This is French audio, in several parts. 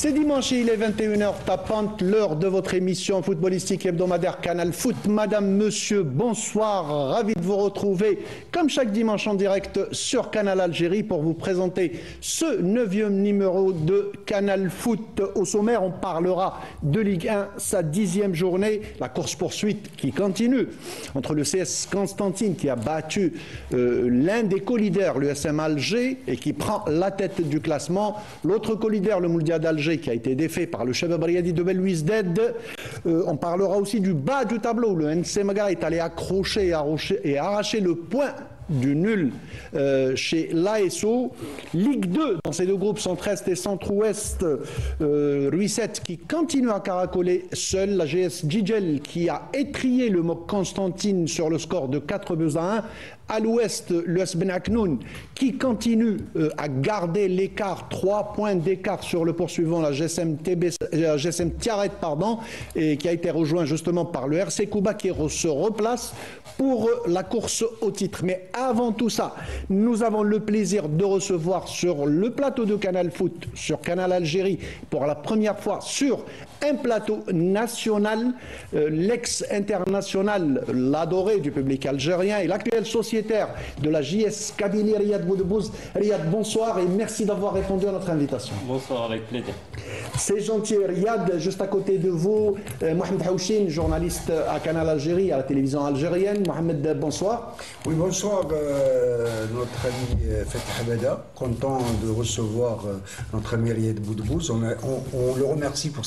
C'est dimanche et il est 21h tapante, l'heure de votre émission footballistique hebdomadaire Canal Foot. Madame, monsieur, bonsoir, ravi de vous retrouver comme chaque dimanche en direct sur Canal Algérie pour vous présenter ce 9e numéro de Canal Foot. Au sommaire, on parlera de Ligue 1, sa 10e journée, la course-poursuite qui continue entre le CS Constantine qui a battu l'un des co-leaders, le SM Alger, et qui prend la tête du classement, l'autre co-leader, le Mouldia d'Alger, qui a été défait par le Chebab Riadi de Belouizdad. On parlera aussi du bas du tableau. Le NC Maga est allé accrocher et arracher le point du nul chez l'ASO. Ligue 2, dans ces deux groupes, centre-est et centre-ouest, Ruisset qui continue à caracoler seul. La GS Djidjel qui a étrié le MOC Constantine sur le score de 4-1. À l'ouest, l'US Ben Aknoun qui continue à garder l'écart, 3 points d'écart sur le poursuivant, la GSM Tiaret, et qui a été rejoint justement par le RC Kouba qui se replace pour la course au titre. Mais avant tout ça, nous avons le plaisir de recevoir sur le plateau de Canal Foot, sur Canal Algérie, pour la première fois sur un plateau national, l'ex-international, l'adoré du public algérien et l'actuel sociétaire de la JS Kabylie, Riyad Boudebouz. Riyad, bonsoir et merci d'avoir répondu à notre invitation. Bonsoir, avec plaisir. C'est gentil, Riyad. Juste à côté de vous, Mohamed Haouchine, journaliste à Canal Algérie, à la télévision algérienne. Mohamed, bonsoir. Oui, bonsoir, notre ami Fatih Abada. Content de recevoir notre ami Riyad Boudebouz. On le remercie pour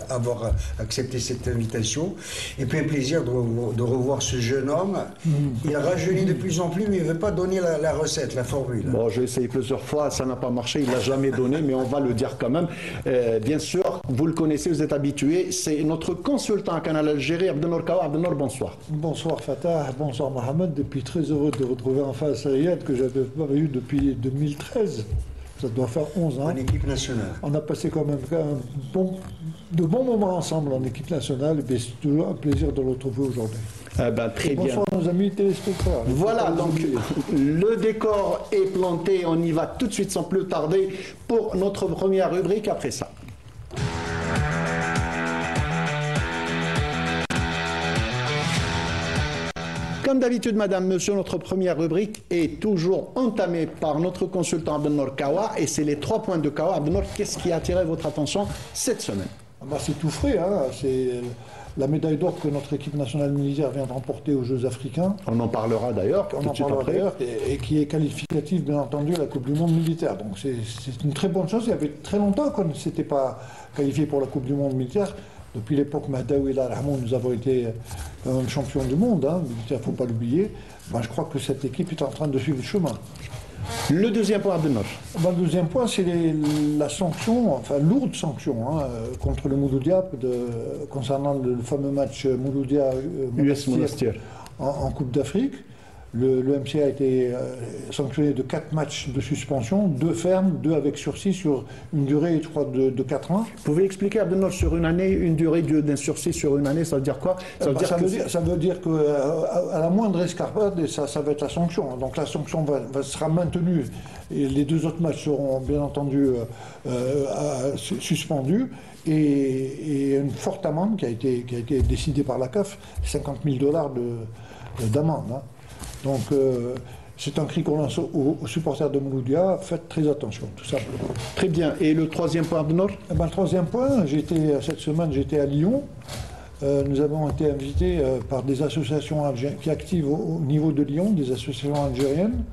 avoir accepté cette invitation. Et puis un plaisir de revoir ce jeune homme. Il rajeunit de plus en plus, mais il ne veut pas donner la recette, la formule. Bon, j'ai essayé plusieurs fois, ça n'a pas marché, il ne l'a jamais donné, mais on va le dire quand même. Bien sûr, vous le connaissez, vous êtes habitué, c'est notre consultant à Canal Algérie, Abdelnour Kawa. Abdelnour, bonsoir. Bonsoir Fatah, bonsoir Mohamed. Et puis très heureux de retrouver en face Riyad que je n'avais pas vu depuis 2013. Ça doit faire 11 ans. En équipe nationale. On a passé quand même de bons moments ensemble en équipe nationale. Et c'est toujours un plaisir de le retrouver aujourd'hui. Très bien. Bonsoir nos amis téléspectateurs. Voilà, donc le décor est planté. On y va tout de suite sans plus tarder pour notre première rubrique après ça. Comme d'habitude, madame, monsieur, notre première rubrique est toujours entamée par notre consultant Abdelnour Kawa et c'est les 3 points de Kawa. Abdelnour, qu'est-ce qui a attiré votre attention cette semaine? C'est tout frais, hein. C'est la médaille d'or que notre équipe nationale militaire vient de remporter aux Jeux africains. On en parlera d'ailleurs tout de suite après. Et qui est qualificative, bien entendu, à la Coupe du Monde militaire. Donc c'est une très bonne chose. Il y avait très longtemps qu'on ne s'était pas qualifié pour la Coupe du Monde militaire. Depuis l'époque Mahdaoui et Rahmoun, nous avons été champions du monde, hein, militaire, il ne faut pas l'oublier. Je crois que cette équipe est en train de suivre le chemin. Le deuxième point, Abdelnour. Le deuxième point, c'est la sanction, enfin lourde sanction, contre le Mouloudia, concernant le fameux match Mouloudia-US Monastir en Coupe d'Afrique. Le MCA a été sanctionné de 4 matchs de suspension, 2 fermes, 2 avec sursis sur une durée, je crois, de 4 ans. Vous pouvez expliquer, Abdelnour, sur une année, une durée d'un sursis sur une année, ça veut dire quoi? Ça veut dire qu'à la moindre escarpade, ça va être la sanction. Donc la sanction sera maintenue et les 2 autres matchs seront bien entendu suspendus. Et une forte amende qui a été décidée par la CAF, $50 000 d'amende. Hein. Donc, c'est un cri qu'on lance aux supporters de Mouloudia. Faites très attention, tout simplement. Très bien. Et le troisième point, Abdelnour? Le troisième point, cette semaine, j'étais à Lyon. Nous avons été invités par des associations qui activent au niveau de Lyon, des associations algériennes,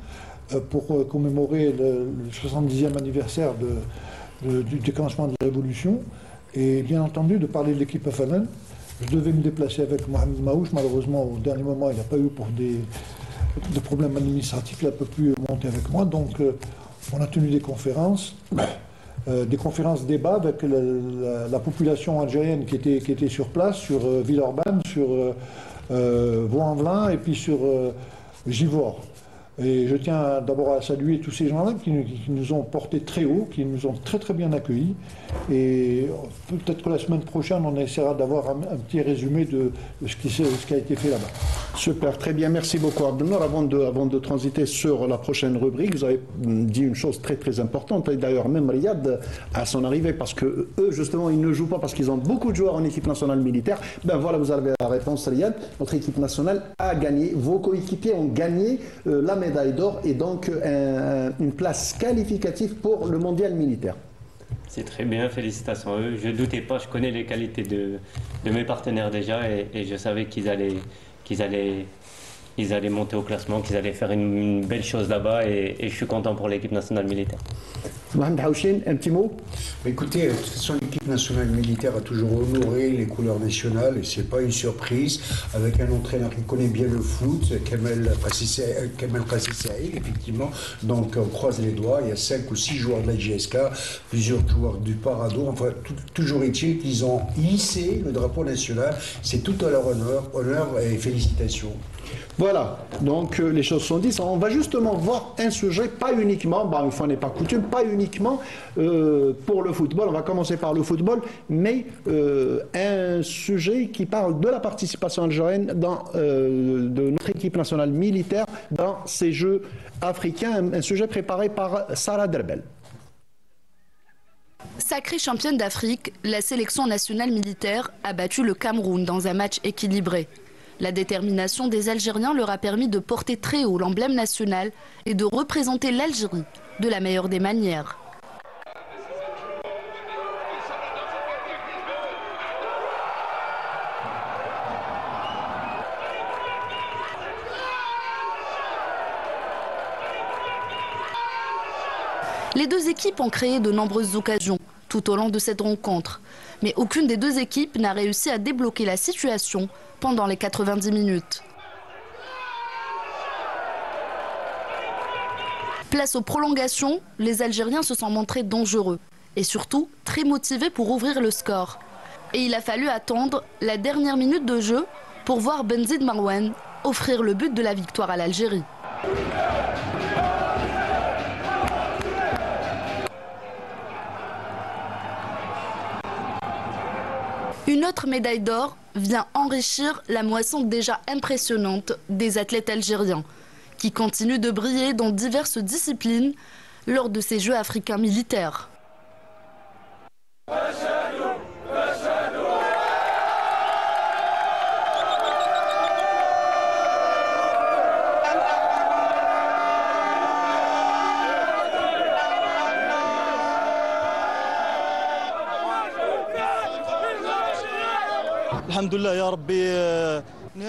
pour commémorer le 70e anniversaire du déclenchement de la Révolution. Et bien entendu, de parler de l'équipe FNL. Je devais me déplacer avec Mohamed Maouch. Malheureusement, au dernier moment, il n'a pas eu pour des problèmes administratifs, il n'a pas pu monter avec moi. Donc, on a tenu des conférences débats avec la population algérienne qui était sur place, sur Villeurbanne, sur Vaux-en-Velin et puis sur Givors. Et je tiens d'abord à saluer tous ces gens-là qui nous ont portés très haut, qui nous ont très très bien accueillis. Et peut-être que la semaine prochaine, on essaiera d'avoir un petit résumé de ce qui a été fait là-bas. Super, très bien, merci beaucoup Abdelnour. Avant de transiter sur la prochaine rubrique, vous avez dit une chose très très importante, et d'ailleurs même Riyad à son arrivée, parce que eux justement ils ne jouent pas parce qu'ils ont beaucoup de joueurs en équipe nationale militaire. Ben voilà, vous avez la réponse Riyad, notre équipe nationale a gagné, vos coéquipiers ont gagné la médaille d'or et donc une place qualificative pour le mondial militaire. C'est très bien, félicitations à eux. Je ne doutais pas, je connais les qualités de mes partenaires déjà et je savais qu'ils allaient monter au classement, qu'ils allaient faire une belle chose là-bas et je suis content pour l'équipe nationale militaire. Mohamed Haouchine, un petit mot? Écoutez, de toute façon, l'équipe nationale militaire a toujours honoré les couleurs nationales et c'est pas une surprise avec un entraîneur qui connaît bien le foot, Kamel Qassissaïd, effectivement. Donc on croise les doigts, il y a 5 ou 6 joueurs de la JSK, plusieurs joueurs du Parado, enfin toujours est-il qu'ils ont hissé le drapeau national, c'est tout à leur honneur et félicitations. Voilà, donc les choses sont dites. On va justement voir un sujet, pas uniquement, une fois n'est pas coutume, pas uniquement pour le football. On va commencer par le football, mais un sujet qui parle de la participation algérienne de notre équipe nationale militaire dans ces Jeux africains, un sujet préparé par Sarah Derbel. Sacrée championne d'Afrique, la sélection nationale militaire a battu le Cameroun dans un match équilibré. La détermination des Algériens leur a permis de porter très haut l'emblème national et de représenter l'Algérie de la meilleure des manières. Les deux équipes ont créé de nombreuses occasions tout au long de cette rencontre, mais aucune des deux équipes n'a réussi à débloquer la situation pendant les 90 minutes. Place aux prolongations, les Algériens se sont montrés dangereux et surtout très motivés pour ouvrir le score. Et il a fallu attendre la dernière minute de jeu pour voir Benzid Marouane offrir le but de la victoire à l'Algérie. Une autre médaille d'or vient enrichir la moisson déjà impressionnante des athlètes algériens, qui continuent de briller dans diverses disciplines lors de ces Jeux africains militaires.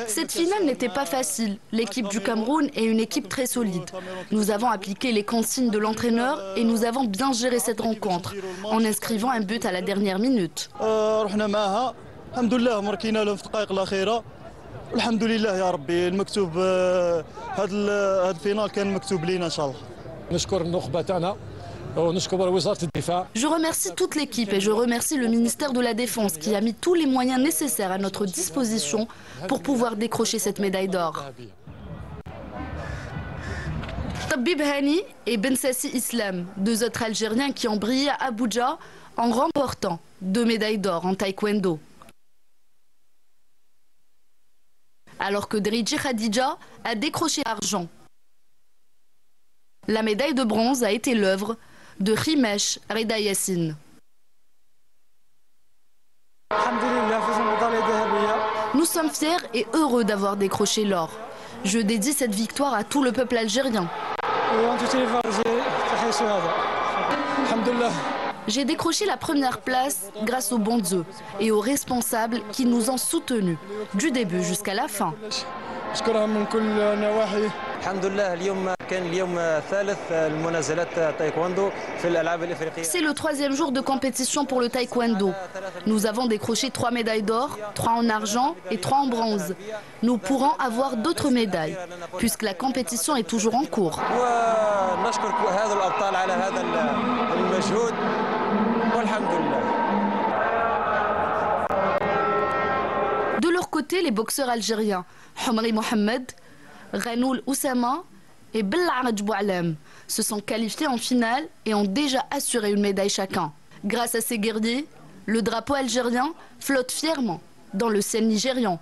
Cette finale n'était pas facile. L'équipe du Cameroun est une équipe très solide. Nous avons appliqué les consignes de l'entraîneur et nous avons bien géré cette rencontre en inscrivant un but à la dernière minute. Je remercie toute l'équipe et je remercie le ministère de la Défense qui a mis tous les moyens nécessaires à notre disposition pour pouvoir décrocher cette médaille d'or. Tabib Hani et Bensassi Islam, deux autres Algériens qui ont brillé à Abuja en remportant 2 médailles d'or en taekwondo. Alors que Dridji Khadija a décroché l'argent. La médaille de bronze a été l'œuvre de Rimesh Reda Yassine. Nous sommes fiers et heureux d'avoir décroché l'or. Je dédie cette victoire à tout le peuple algérien. J'ai décroché la première place grâce aux bons œufs et aux responsables qui nous ont soutenus du début jusqu'à la fin. C'est le 3e jour de compétition pour le taekwondo. Nous avons décroché 3 médailles d'or, 3 en argent et 3 en bronze. Nous pourrons avoir d'autres médailles, puisque la compétition est toujours en cours. De leur côté, les boxeurs algériens, Homri Mohamed, Ranoul Oussama et Bel'Arj Boualem se sont qualifiés en finale et ont déjà assuré une médaille chacun. Grâce à ces guerriers, le drapeau algérien flotte fièrement dans le ciel nigérian.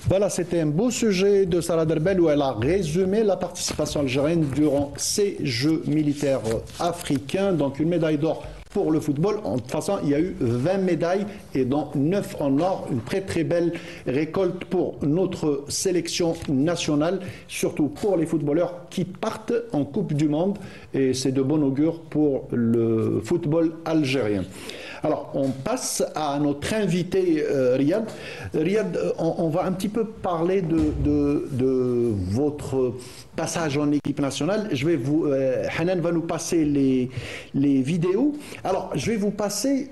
Voilà, c'était un beau sujet de Sarah Derbel où elle a résumé la participation algérienne durant ces Jeux militaires africains. Donc une médaille d'or pour le football. De toute façon, il y a eu 20 médailles et dont 9 en or. Une très très belle récolte pour notre sélection nationale, surtout pour les footballeurs qui partent en Coupe du Monde. Et c'est de bon augure pour le football algérien. Alors, on passe à notre invité Riyad. Riyad, on va un petit peu parler de votre passage en équipe nationale. Hanan va nous passer les vidéos. Alors, je vais vous passer.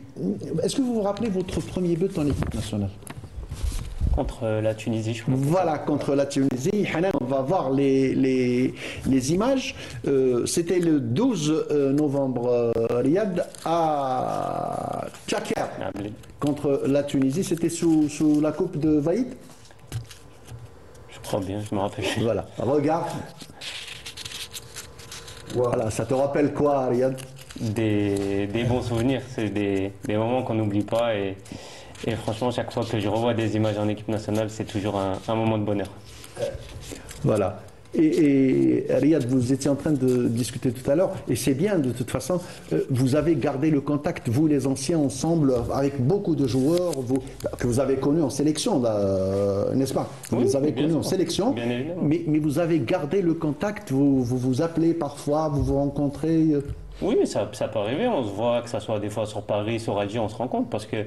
Est-ce que vous vous rappelez votre premier but en équipe nationale? Contre la Tunisie, je crois. Voilà, contre la Tunisie. Hanan, on va voir les images. C'était le 12 novembre, Riyad, à Tchakar, contre la Tunisie. C'était sous la coupe de Vaïd? Je crois bien, je me rappelle. Voilà, regarde. Voilà, ça te rappelle quoi, Riyad? Des bons souvenirs, c'est des moments qu'on n'oublie pas. Et franchement, chaque fois que je revois des images en équipe nationale, c'est toujours un moment de bonheur. Voilà. Et Riyad, vous étiez en train de discuter tout à l'heure, et c'est bien de toute façon, vous avez gardé le contact, vous les anciens, ensemble, avec beaucoup de joueurs que vous avez connus en sélection, n'est-ce pas? Vous les avez connus en sélection, mais vous avez gardé le contact, vous vous appelez parfois, vous vous rencontrez. Oui, ça peut arriver, on se voit, que ce soit des fois sur Paris, sur Alger, on se rencontre, parce que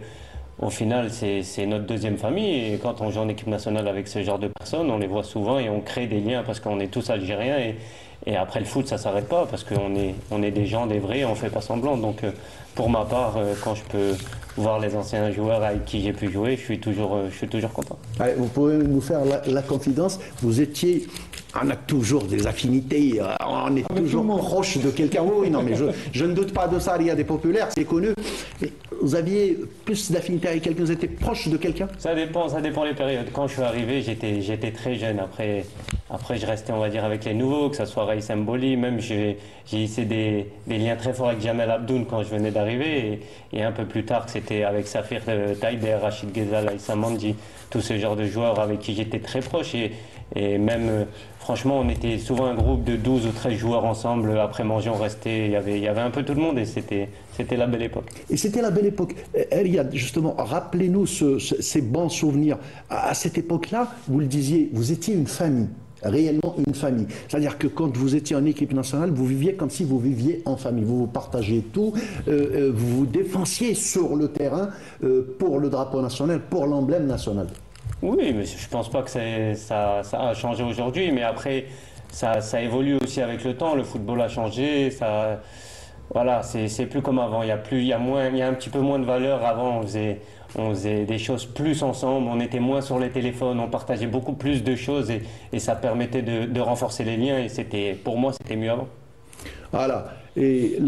au final, c'est notre deuxième famille et quand on joue en équipe nationale avec ce genre de personnes, on les voit souvent et on crée des liens parce qu'on est tous algériens et après le foot, ça ne s'arrête pas parce qu'on est des gens, des vrais, on ne fait pas semblant. Donc pour ma part, quand je peux voir les anciens joueurs avec qui j'ai pu jouer, je suis toujours content. Allez, vous pouvez nous faire la confidence, vous étiez... On a toujours des affinités, on est toujours proche de quelqu'un. Oui, non, mais je ne doute pas de ça, il y a des populaires, c'est connu. Mais vous aviez plus d'affinité avec quelqu'un, vous étiez proche de quelqu'un? Ça dépend les périodes. Quand je suis arrivé, j'étais très jeune. Après, je restais, on va dire, avec les nouveaux, que ce soit Raïs Mboli. Même, j'ai essayé des liens très forts avec Jamel Abdoun quand je venais d'arriver. Et un peu plus tard, c'était avec Safir Taïder, Rachid Ghezal, Aïssa Mandji, tout ce genre de joueurs avec qui j'étais très proche. Et même, franchement, on était souvent un groupe de 12 ou 13 joueurs ensemble. Après manger, on restait. Il y avait un peu tout le monde et c'était la belle époque. Et c'était la belle époque. Riyad, justement, rappelez-nous ces bons souvenirs. À cette époque-là, vous le disiez, vous étiez une famille. Réellement une famille. C'est-à-dire que quand vous étiez en équipe nationale, vous viviez comme si vous viviez en famille. Vous partagiez tout, vous vous défensiez sur le terrain pour le drapeau national, pour l'emblème national. Oui, mais je ne pense pas que ça a changé aujourd'hui, mais après, ça évolue aussi avec le temps. Le football a changé, voilà, c'est plus comme avant. Il y a un petit peu moins de valeur. Avant, on faisait des choses plus ensemble, on était moins sur les téléphones, on partageait beaucoup plus de choses et ça permettait de renforcer les liens et pour moi, c'était mieux avant. Voilà. Et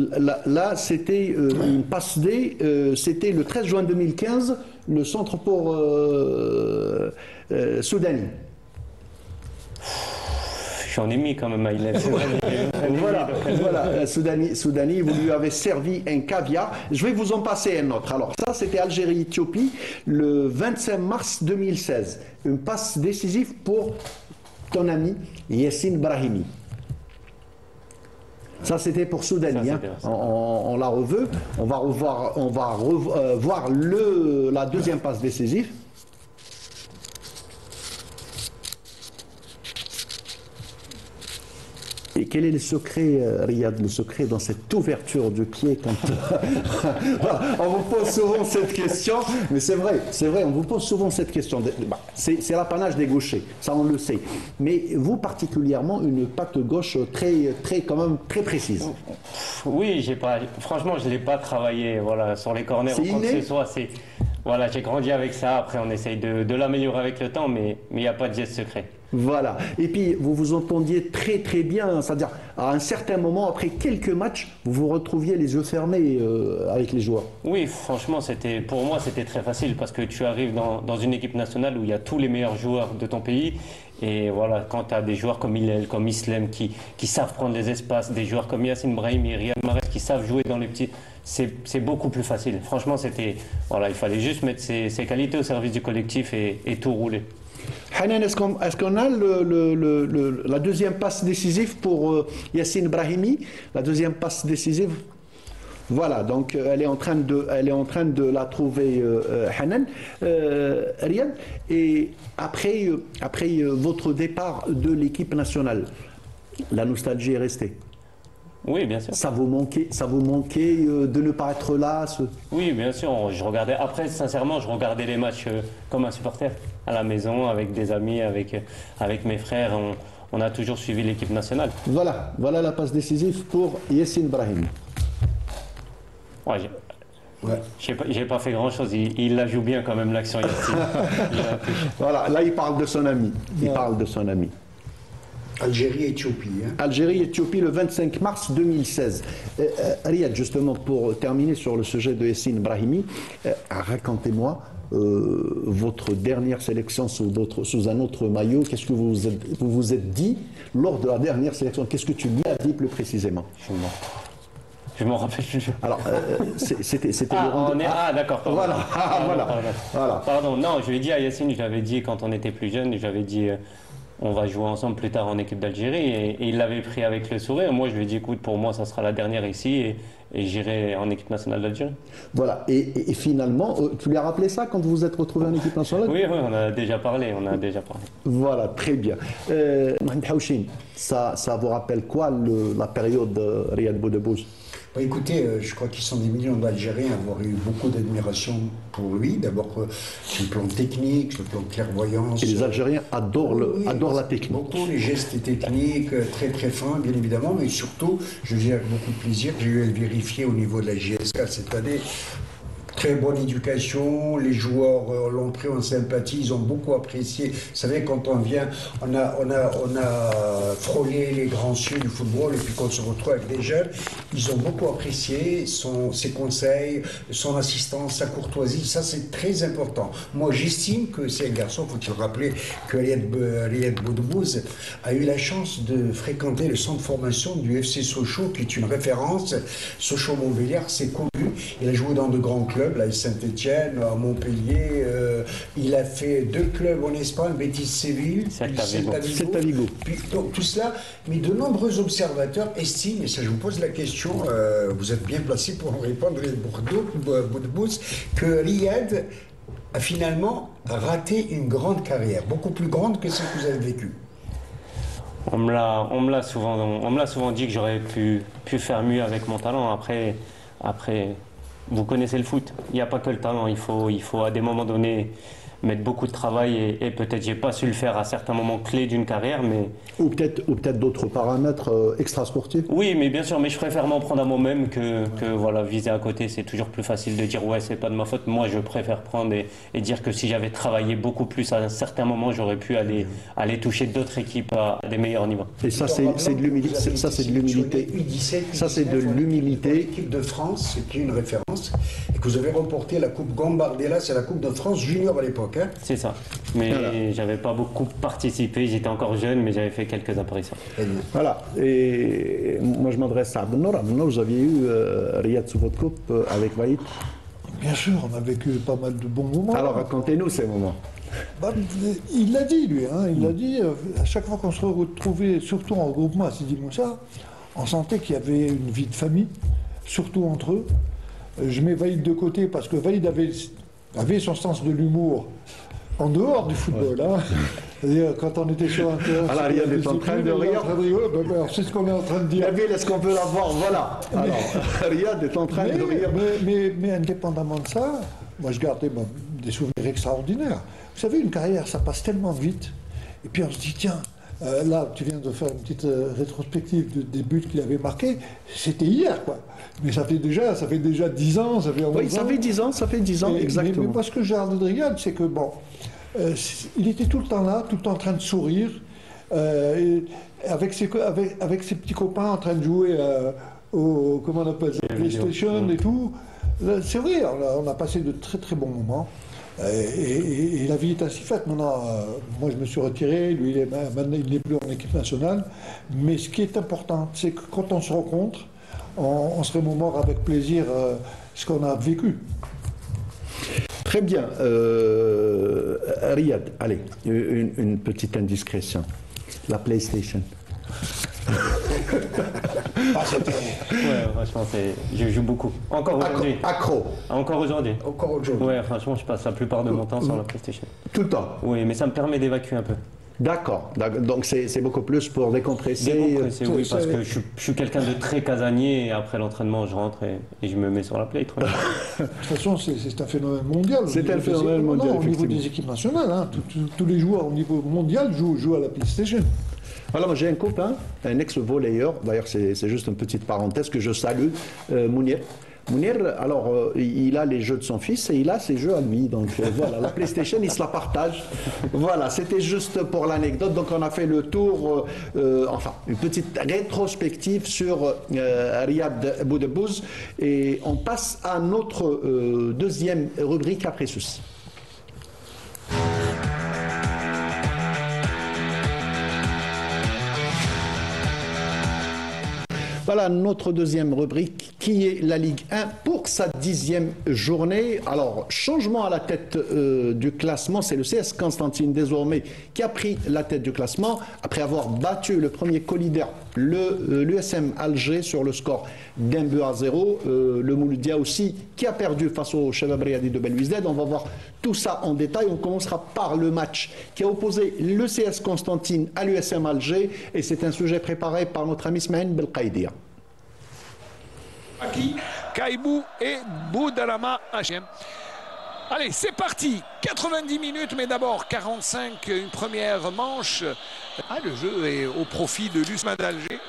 là c'était une passe D, c'était le 13 juin 2015, le centre pour Soudani. J'en ai mis quand même, voilà, Soudani, vous lui avez servi un caviar. Je vais vous en passer un autre. Alors ça, c'était Algérie-Éthiopie, le 25 mars 2016. Une passe décisive pour ton ami Yassine Brahimi. Ça, c'était pour Soudani. On l'a revu. On va voir la deuxième passe décisive. Et quel est le secret, Riyad, le secret dans cette ouverture du pied quand... On vous pose souvent cette question, mais c'est vrai, on vous pose souvent cette question. C'est l'apanage des gauchers, ça on le sait. Mais vous particulièrement, une patte gauche quand même très précise. Oui, franchement, je ne l'ai pas travaillé sur les corners ou quoi que ce soit. Voilà, j'ai grandi avec ça, après on essaye de l'améliorer avec le temps, mais il n'y a pas de geste secret. Voilà. Et puis, vous vous entendiez très très bien, c'est-à-dire à un certain moment, après quelques matchs, vous vous retrouviez les yeux fermés avec les joueurs. Oui, franchement, pour moi, c'était très facile parce que tu arrives dans une équipe nationale où il y a tous les meilleurs joueurs de ton pays. Et voilà, quand tu as des joueurs comme Hillel, comme Islem qui savent prendre les espaces, des joueurs comme Yassine Brahimi, Riyad Mahrez qui savent jouer dans les petits, c'est beaucoup plus facile. Franchement, voilà, il fallait juste mettre ses qualités au service du collectif et tout rouler. Hanan, est-ce qu'on a la deuxième passe décisive pour Yassine Brahimi? La deuxième passe décisive. Voilà, donc elle est en train de la trouver, Hanan, Riyad. Et après votre départ de l'équipe nationale, la nostalgie est restée. Oui, bien sûr. Ça vous manquait de ne pas être là? Oui, bien sûr. Je regardais. Après, sincèrement, je regardais les matchs comme un supporter à la maison, avec des amis, avec mes frères. On a toujours suivi l'équipe nationale. Voilà la passe décisive pour Yassine Brahimi. Ouais, j'ai pas fait grand-chose. Il la joue bien quand même, l'action. Voilà, là il parle de son ami. Algérie-Éthiopie. Algérie-Éthiopie le 25 mars 2016. Riyad, justement, pour terminer sur le sujet de Yassine Brahimi, racontez-moi votre dernière sélection sous un autre maillot. Qu'est-ce que vous vous êtes dit lors de la dernière sélection? Qu'est-ce que tu lui as dit plus précisément? Je m'en rappelle plus. Alors, c'était d'accord. Voilà. Pardon, non, je lui ai dit à Yassine, je l'avais dit quand on était plus jeune, j'avais dit on va jouer ensemble plus tard en équipe d'Algérie et il l'avait pris avec le sourire. Moi, je lui ai dit écoute, pour moi, ça sera la dernière ici et j'irai en équipe nationale d'Algérie. Voilà, et finalement, tu lui as rappelé ça quand vous vous êtes retrouvé en équipe nationale? Oui, on a déjà parlé, Voilà, très bien. Mohamed Haouchine, ça vous rappelle quoi la période Riyad Boudebouz? Écoutez, je crois qu'ils sont des millions d'Algériens à avoir eu beaucoup d'admiration pour lui. D'abord sur le plan technique, sur le plan clairvoyance. Et les Algériens adorent la technique. Beaucoup, les gestes techniques, très très fins, bien évidemment, mais surtout, je dis avec beaucoup de plaisir, j'ai eu à le vérifier au niveau de la JSK cette année. Très bonne éducation, les joueurs l'ont pris en sympathie, ils ont beaucoup apprécié. Vous savez, quand on vient, on a frôlé les grands cieux du football et puis quand on se retrouve avec des jeunes, ils ont beaucoup apprécié ses conseils, son assistance, sa courtoisie, ça c'est très important. Moi j'estime que c'est un garçon, faut-il rappeler que Riyad Boudebouz a eu la chance de fréquenter le centre de formation du FC Sochaux, qui est une référence. Sochaux-Montbéliard, c'est connu, il a joué dans de grands clubs, là, Saint-Etienne, à Montpellier, il a fait 2 clubs en Espagne, Betis Séville, Celta Vigo. Puis, donc tout cela, mais de nombreux observateurs estiment, et ça je vous pose la question, vous êtes bien placé pour en répondre, Boudebouz, que Riyad a finalement raté une grande carrière, beaucoup plus grande que celle que vous avez vécue. On me l'a souvent dit que j'aurais pu faire mieux avec mon talent. Après, vous connaissez le foot, il n'y a pas que le talent, il faut à des moments donnés mettre beaucoup de travail et peut-être j'ai pas su le faire à certains moments clés d'une carrière, mais... Ou peut-être d'autres paramètres extrasportifs. Oui, mais bien sûr, mais je préfère m'en prendre à moi-même que voilà, viser à côté. C'est toujours plus facile de dire ouais, c'est pas de ma faute. Moi, je préfère prendre et dire que si j'avais travaillé beaucoup plus à un certain moment, j'aurais pu aller toucher d'autres équipes à des meilleurs niveaux. Et ça, c'est de l'humilité. Ça, c'est de l'humilité. Ça, c'est de l'humilité. L'équipe de France, qui est une référence, et que vous avez remporté la Coupe Gambardella, c'est la Coupe de France junior à l'époque. C'est ça. Mais j'avais pas beaucoup participé, j'étais encore jeune, mais j'avais fait quelques apparitions. Voilà. Et moi, je m'adresse à Abdelnour. Abdelnour, vous aviez eu Riyad sous votre coupe avec Walid? Bien sûr, on a vécu pas mal de bons moments. Alors, racontez-nous ces moments. Il l'a dit, lui. Il l'a dit. À chaque fois qu'on se retrouvait, surtout en regroupement à Sidi Moussa, on sentait qu'il y avait une vie de famille, surtout entre eux. Je mets Walid de côté parce que Walid avait son sens de l'humour en dehors du football. Ouais. C'est-à-dire, quand on était sur un terrain... Alors, Riyad est en train de rire. C'est ce qu'on est en train de dire. Nabil, est-ce qu'on peut la voir? Voilà. Alors, Riyad est en train de rire. Mais indépendamment de ça, moi, je gardais des souvenirs extraordinaires. Vous savez, une carrière, ça passe tellement vite. Et puis, on se dit, tiens, là, tu viens de faire une petite rétrospective des buts qu'il avait marqués. C'était hier, quoi. Mais ça fait déjà 10 ans, ça fait 11 ans. Oui, ça fait 10 ans, exactement. Mais moi, ce que j'ai regardé de Riyad, c'est que, il était tout le temps là, tout le temps en train de sourire. avec ses petits copains en train de jouer comment on appelle ça, PlayStation et tout. C'est vrai, on a passé de très très bons moments. Et la vie est ainsi faite. Maintenant, moi je me suis retiré, lui maintenant il n'est plus en équipe nationale. Mais ce qui est important, c'est que quand on se rencontre, on se remémore avec plaisir ce qu'on a vécu. Très bien. Riyad, allez, une petite indiscrétion. La PlayStation. Ouais, franchement, je joue beaucoup. Encore aujourd'hui. Accro. Encore aujourd'hui. Encore aujourd'hui. Ouais, franchement, je passe la plupart de mon temps sur la PlayStation. Tout le temps. Oui, mais ça me permet d'évacuer un peu. D'accord. Donc c'est beaucoup plus pour décompresser. Oui, parce que je suis quelqu'un de très casanier et après l'entraînement, je rentre et je me mets sur la play. De toute façon, c'est un phénomène mondial. C'est un phénomène mondial. Au niveau des équipes nationales, hein, tous les joueurs au niveau mondial jouent à la PlayStation. Alors, j'ai un copain, un ex-volleyeur, d'ailleurs c'est juste une petite parenthèse que je salue, Mounir. Mounir, alors, il a les jeux de son fils et il a ses jeux à lui. Donc voilà, la PlayStation, il se la partage. Voilà, c'était juste pour l'anecdote. Donc on a fait le tour, enfin, une petite rétrospective sur Riyad Boudebouz. Et on passe à notre deuxième rubrique après ceci. Voilà notre deuxième rubrique qui est la Ligue 1 pour sa 10e journée. Alors, changement à la tête du classement, c'est le CS Constantine désormais qui a pris la tête du classement après avoir battu le premier colidaire, l'USM Alger sur le score d'1-0. Le Mouloudia aussi qui a perdu face au Shabab Riadi de Belouizdad. On va voir tout ça en détail. On commencera par le match qui a opposé le CS Constantine à l'USM Alger et c'est un sujet préparé par notre ami Ismaël Belkaïdia. Kaibou et Boudarama Hachem. Allez, c'est parti. 90 minutes, mais d'abord 45, une première manche. Le jeu est au profit de l'USM d'Alger.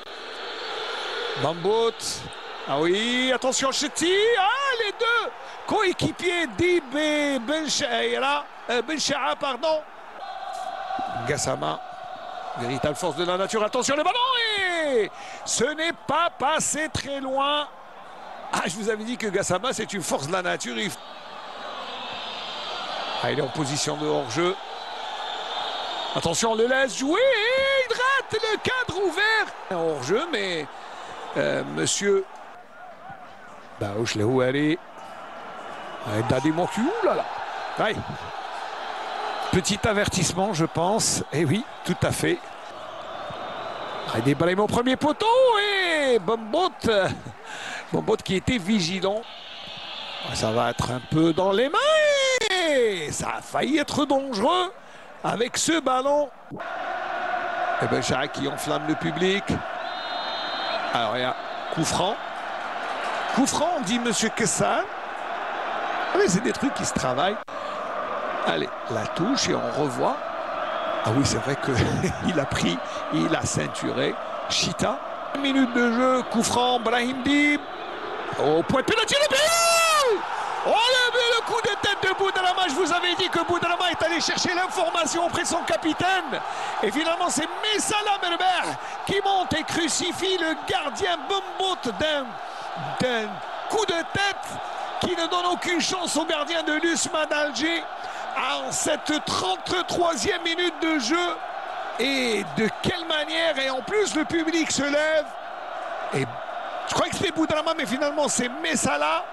Bambout. Ah oui, attention, Chetti. Les deux coéquipiers d'Ibé Bencha'a, pardon. Gassama. Véritable force de la nature. Attention, le ballon. Et ce n'est pas passé très loin. Je vous avais dit que Gassama, c'est une force de la nature. Il est en position de hors-jeu. Attention, on le laisse jouer. Et il rate le cadre ouvert. Hors-jeu, mais monsieur Baouchlehouari Dadi Mokiou, là. Allez. Petit avertissement, je pense. Et oui, tout à fait. Déballement au premier poteau. Et Bambout qui était vigilant. Ça va être un peu dans les mains. Et ça a failli être dangereux avec ce ballon. Et Bencha'a qui enflamme le public. Alors il y a coup franc. Coup franc, dit Monsieur Kessan. C'est des trucs qui se travaillent. Allez, la touche et on revoit. Oui, c'est vrai qu'il a pris, il a ceinturé. Chita. 1 minute de jeu, coup franc, Brahim Dib. Au point de pénalty, le but! Le coup de tête de Boudarama. Je vous avais dit que Boudarama est allé chercher l'information auprès de son capitaine. Et finalement, c'est Messala Merber qui monte et crucifie le gardien Bambout d'un coup de tête qui ne donne aucune chance au gardien de l'USM d'Alger en cette 33e minute de jeu. Et de quelle manière! Et en plus, le public se lève. Et je crois que c'était Boudarama, mais finalement, c'est Messala.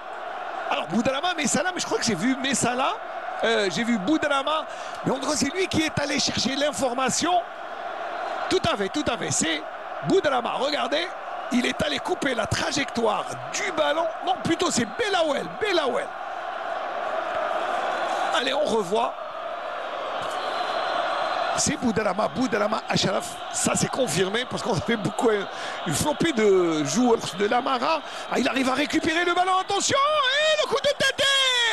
Alors, Boudarama, Messala, mais je crois que j'ai vu Messala. J'ai vu Boudarama. Mais on dirait que c'est lui qui est allé chercher l'information. Tout à fait. C'est Boudarama. Regardez, il est allé couper la trajectoire du ballon. Non, plutôt, c'est Belawel. Allez, on revoit. C'est Boudarama Acharaf. Ça, c'est confirmé parce qu'on avait beaucoup une flopée de joueurs de l'Amara. Il arrive à récupérer le ballon. Attention, et le coup de tête.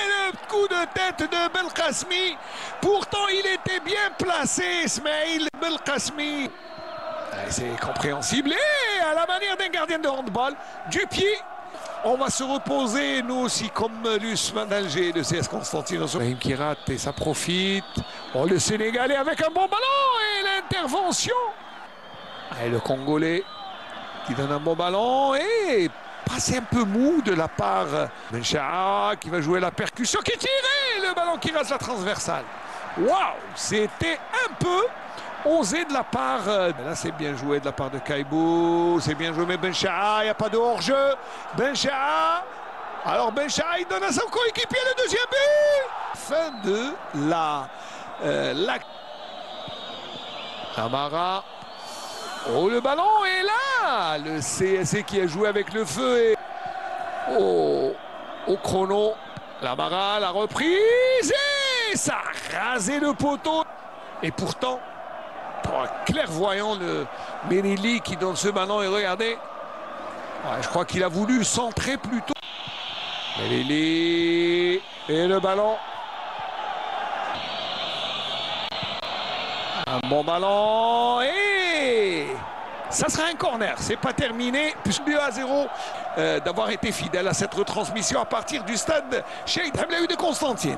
Le coup de tête de Belkacemi. Pourtant, il était bien placé, Ismaël Belkacemi. C'est compréhensible. Et à la manière d'un gardien de handball, du pied. On va se reposer, nous aussi, comme l'USM d'Alger, le CS Constantine. Brahim qui rate et ça profite. Le Sénégalais avec un bon ballon et l'intervention Et le Congolais qui donne un bon ballon et passé un peu mou de la part de Bencha'a qui va jouer la percussion qui tire et le ballon qui rate la transversale. Waouh, c'était un peu osé de la part. Là, c'est bien joué de la part de Kaibou. C'est bien joué, mais Bencha'a, il n'y a pas de hors-jeu. Bencha'a. Alors Bencha'a, il donne à son coéquipier le deuxième but. Fin de la Amara. Oh, le ballon est là. Le CSC qui a joué avec le feu et au chrono. L'Amara, la reprise et ça a rasé le poteau. Et pourtant, clairvoyant le Merili qui donne ce ballon et regardez. Ouais, je crois qu'il a voulu centrer plutôt. Merili et le ballon. Un bon ballon et ça sera un corner. C'est pas terminé puisque 2-0 d'avoir été fidèle à cette retransmission à partir du stade Cheikh Hamlaoui de Constantine.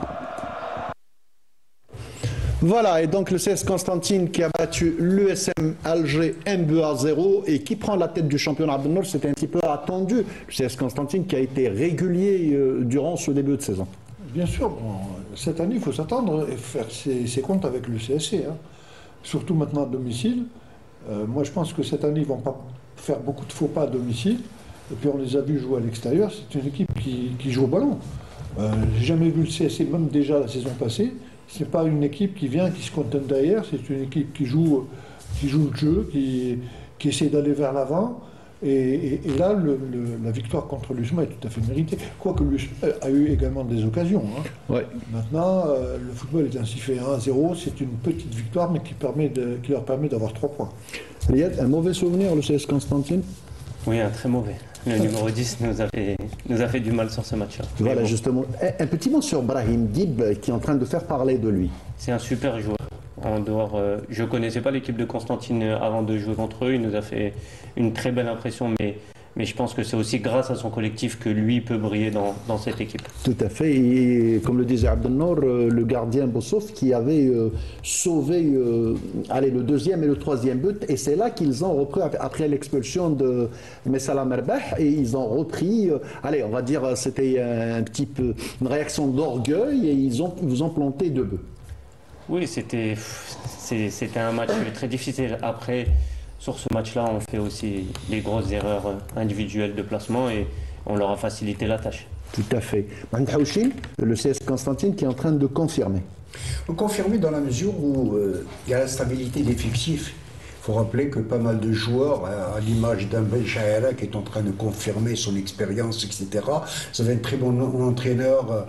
Voilà, et donc le CS Constantine qui a battu l'USM Alger 1-0 et qui prend la tête du championnat de Nord, c'était un petit peu attendu. Le CS Constantine qui a été régulier durant ce début de saison. Bien sûr, bon, cette année il faut s'attendre et faire ses comptes avec le CSC. Hein. Surtout maintenant à domicile. Moi je pense que cette année ils ne vont pas faire beaucoup de faux pas à domicile. Et puis on les a vus jouer à l'extérieur, c'est une équipe qui joue au ballon. J'ai jamais vu le CSC, même déjà la saison passée. Ce n'est pas une équipe qui vient, qui se contente derrière, c'est une équipe qui joue le jeu, qui essaie d'aller vers l'avant. Et là, la victoire contre l'USMA est tout à fait méritée. Quoique l'USMA a eu également des occasions. Hein. Ouais. Maintenant, le football est ainsi fait 1-0, c'est une petite victoire, mais qui leur permet d'avoir 3 points. Riyad, un mauvais souvenir, le CS Constantine? Oui, un très mauvais. Le numéro 10 nous a fait du mal sur ce match-là. Voilà, bon. justement. Un petit mot sur Brahim Dib qui est en train de faire parler de lui. C'est un super joueur. En dehors, je ne connaissais pas l'équipe de Constantine avant de jouer contre eux. Il nous a fait une très belle impression, mais je pense que c'est aussi grâce à son collectif que lui peut briller dans cette équipe. Tout à fait. Et comme le disait Abdelnour, le gardien Bossouf qui avait sauvé le deuxième et le troisième but. Et c'est là qu'ils ont repris, après l'expulsion de Messala Merbah, et ils ont repris, on va dire, c'était un petit peu une réaction d'orgueil, et ils vous ont planté 2 buts. Oui, c'était un match très difficile. Après, sur ce match-là, on fait aussi des grosses erreurs individuelles de placement et on leur a facilité la tâche. Tout à fait. Mohamed Haouchine, le CS Constantine qui est en train de confirmer. Confirmer dans la mesure où il y a la stabilité d'effectifs. Il faut rappeler que pas mal de joueurs, à l'image d'un Bencha'a qui est en train de confirmer son expérience, etc. Ça va être un très bon entraîneur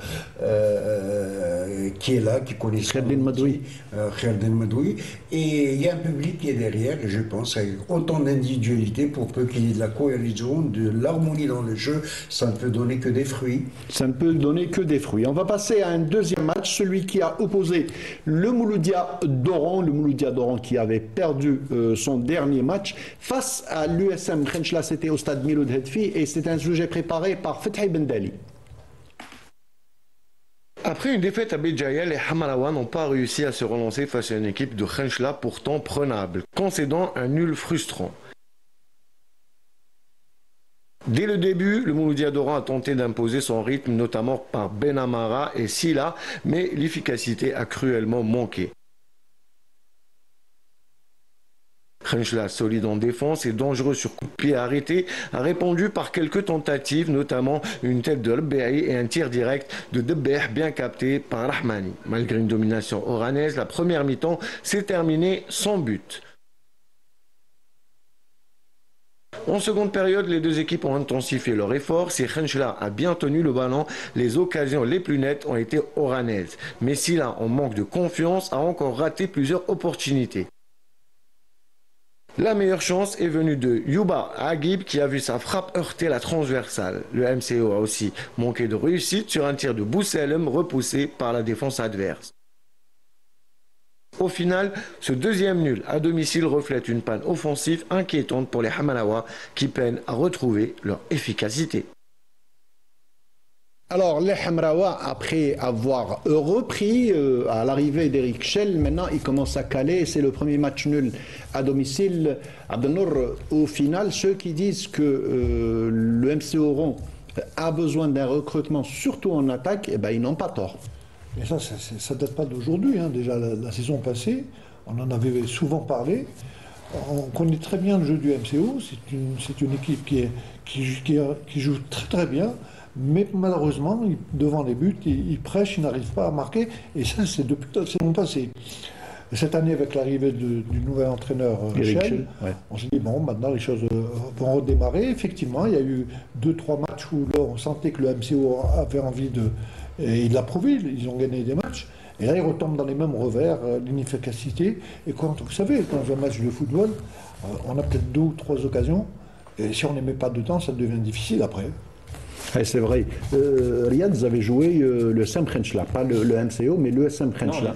qui est là, qui connaît Kherdin Madoui. Kherdin Madoui. Et il y a un public qui est derrière, et je pense, avec autant d'individualité, pour peu qu'il y ait de la cohésion, de l'harmonie dans le jeu, ça ne peut donner que des fruits. Ça ne peut donner que des fruits. On va passer à un deuxième match, celui qui a opposé le Mouloudia d'Oran, qui avait perdu son dernier match face à l'USM Khenchla. C'était au stade Miloud Hedfi et c'est un sujet préparé par Fethi Bendali. Après une défaite à Béjaïa, les Hamalawa n'ont pas réussi à se relancer face à une équipe de Khenchla pourtant prenable, concédant un nul frustrant. Dès le début, le Mouloudia d'Oran a tenté d'imposer son rythme, notamment par Ben Amara et Silla, mais l'efficacité a cruellement manqué. Khenchla, solide en défense et dangereux sur coup de pied arrêté, a répondu par quelques tentatives, notamment une tête de Rabéaï et un tir direct de Debeh bien capté par Rahmani. Malgré une domination oranaise, la première mi-temps s'est terminée sans but. En seconde période, les deux équipes ont intensifié leur effort. Si Khenchla a bien tenu le ballon, les occasions les plus nettes ont été oranaises. Mais Silla, en manque de confiance, a encore raté plusieurs opportunités. La meilleure chance est venue de Youba Agib qui a vu sa frappe heurter la transversale. Le MCO a aussi manqué de réussite sur un tir de Bousselem repoussé par la défense adverse. Au final, ce deuxième nul à domicile reflète une panne offensive inquiétante pour les Hamalawa qui peinent à retrouver leur efficacité. Alors, les Hamraoua, après avoir repris à l'arrivée d'Eric Schell, maintenant ils commencent à caler. C'est le premier match nul à domicile. Abdelnour, au final, ceux qui disent que le MCO Oran a besoin d'un recrutement, surtout en attaque, eh ben, ils n'ont pas tort. Mais ça ne date pas d'aujourd'hui. Hein. Déjà, la saison passée, on en avait souvent parlé. On connaît très bien le jeu du MCO. C'est une équipe qui joue très très bien. Mais malheureusement, devant les buts, ils prêchent, ils n'arrivent pas à marquer. Et ça, c'est depuis la saison passée. Cette année, avec l'arrivée du nouvel entraîneur Schell, ouais. On s'est dit, bon, maintenant les choses vont redémarrer. Effectivement, il y a eu 2-3 matchs où là, on sentait que le MCO avait envie de... Et il l'a prouvé, ils ont gagné des matchs. Et là, ils retombent dans les mêmes revers, l'inefficacité. Et quand, vous savez, dans un match de football, on a peut-être 2 ou 3 occasions. Et si on ne met pas de temps, ça devient difficile après. C'est vrai. Riyad, vous avez joué le SM Khenchla, pas le MCO, mais le SM Khenchla.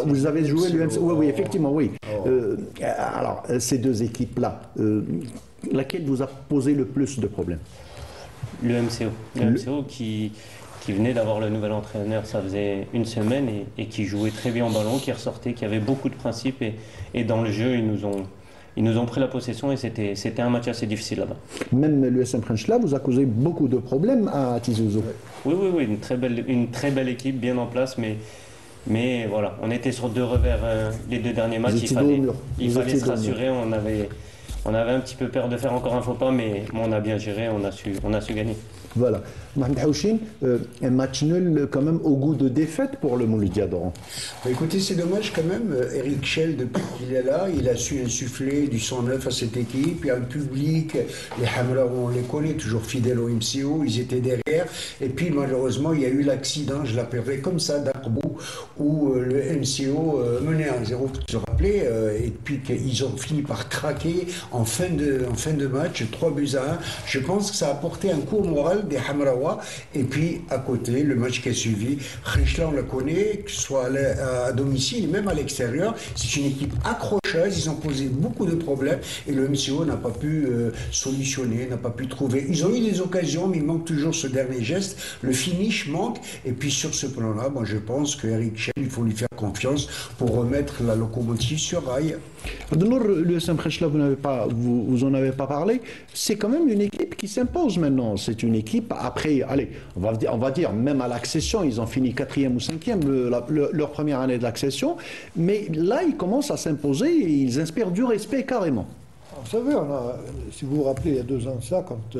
Vous avez joué le MCO, oui, effectivement, oui. Alors, ces deux équipes-là, laquelle vous a posé le plus de problèmes? Le MCO. Le MCO qui venait d'avoir le nouvel entraîneur, ça faisait une semaine, et qui jouait très bien en ballon, qui ressortait, qui avait beaucoup de principes, et dans le jeu, ils nous ont pris la possession et c'était un match assez difficile là-bas. Même l'USM Khenchla vous a causé beaucoup de problèmes à Tizi Ouzou. Oui, une très belle équipe, bien en place, mais voilà, on était sur 2 revers les 2 derniers matchs. Il fallait se rassurer, on avait un petit peu peur de faire encore un faux pas, mais on a bien géré, on a su gagner. Voilà. Mohamed Haouchine, un match nul quand même au goût de défaite pour le Mouloudia d'Oran. Écoutez, c'est dommage quand même. Eric Schell, depuis qu'il est là, il a su insuffler du sang neuf à cette équipe. Il y a un public, les Hamra, on les connaît, toujours fidèles au MCO, ils étaient derrière. Et puis malheureusement, il y a eu l'accident, je l'appellerai comme ça, d'Arbou, où le MCO menait 1-0, vous vous rappelez, et puis qu'ils ont fini par craquer en fin de match, 3-1. Je pense que ça a apporté un coup au moral des Hamraoua. Et puis à côté, le match qui a suivi, Khenchla, on le connaît, que ce soit à domicile, même à l'extérieur, c'est une équipe accrocheuse, ils ont posé beaucoup de problèmes et le MCO n'a pas pu solutionner, n'a pas pu trouver. Ils ont eu des occasions, mais il manque toujours ce dernier geste, le finish manque, et puis sur ce plan-là, moi je pense que Eric Schell, il faut lui faire confiance pour remettre la locomotive sur rail. Abdelnour, le SM Khenchla, vous en avez pas parlé, c'est quand même une équipe qui s'impose maintenant. C'est une équipe, après, allez, on va dire, même à l'accession, ils ont fini 4e ou 5e, leur première année de l'accession, mais là, ils commencent à s'imposer et ils inspirent du respect carrément. Vous savez, si vous vous rappelez, il y a 2 ans de ça, quand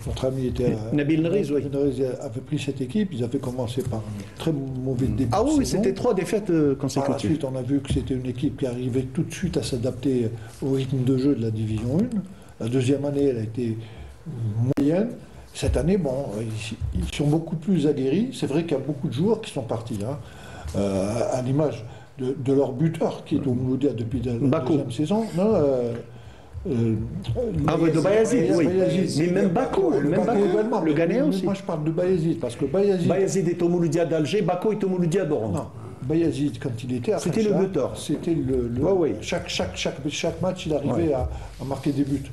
notre ami était Nabil Neriz, oui. avait pris cette équipe, ils avaient commencé par un très mauvais début. Ah oui, c'était 3 défaites consécutives. Par la suite, on a vu que c'était une équipe qui arrivait tout de suite à s'adapter au rythme de jeu de la Division 1. La deuxième année, elle a été moyenne. Cette année, bon, ils sont beaucoup plus aguerris. C'est vrai qu'il y a beaucoup de joueurs qui sont partis, hein, à l'image de leur buteur qui est au Mouloudia depuis la deuxième saison. Non, de Bayazid, oui. Mais même Bako, également. Le Ghanéen aussi. Moi, je parle de Bayazid, parce que Bayazid est au Mouloudia d'Alger, Bako est au Mouloudia d'Oran. Non, Bayazid, quand il était à c'était le buteur. C'était chaque match, il arrivait à marquer des buts.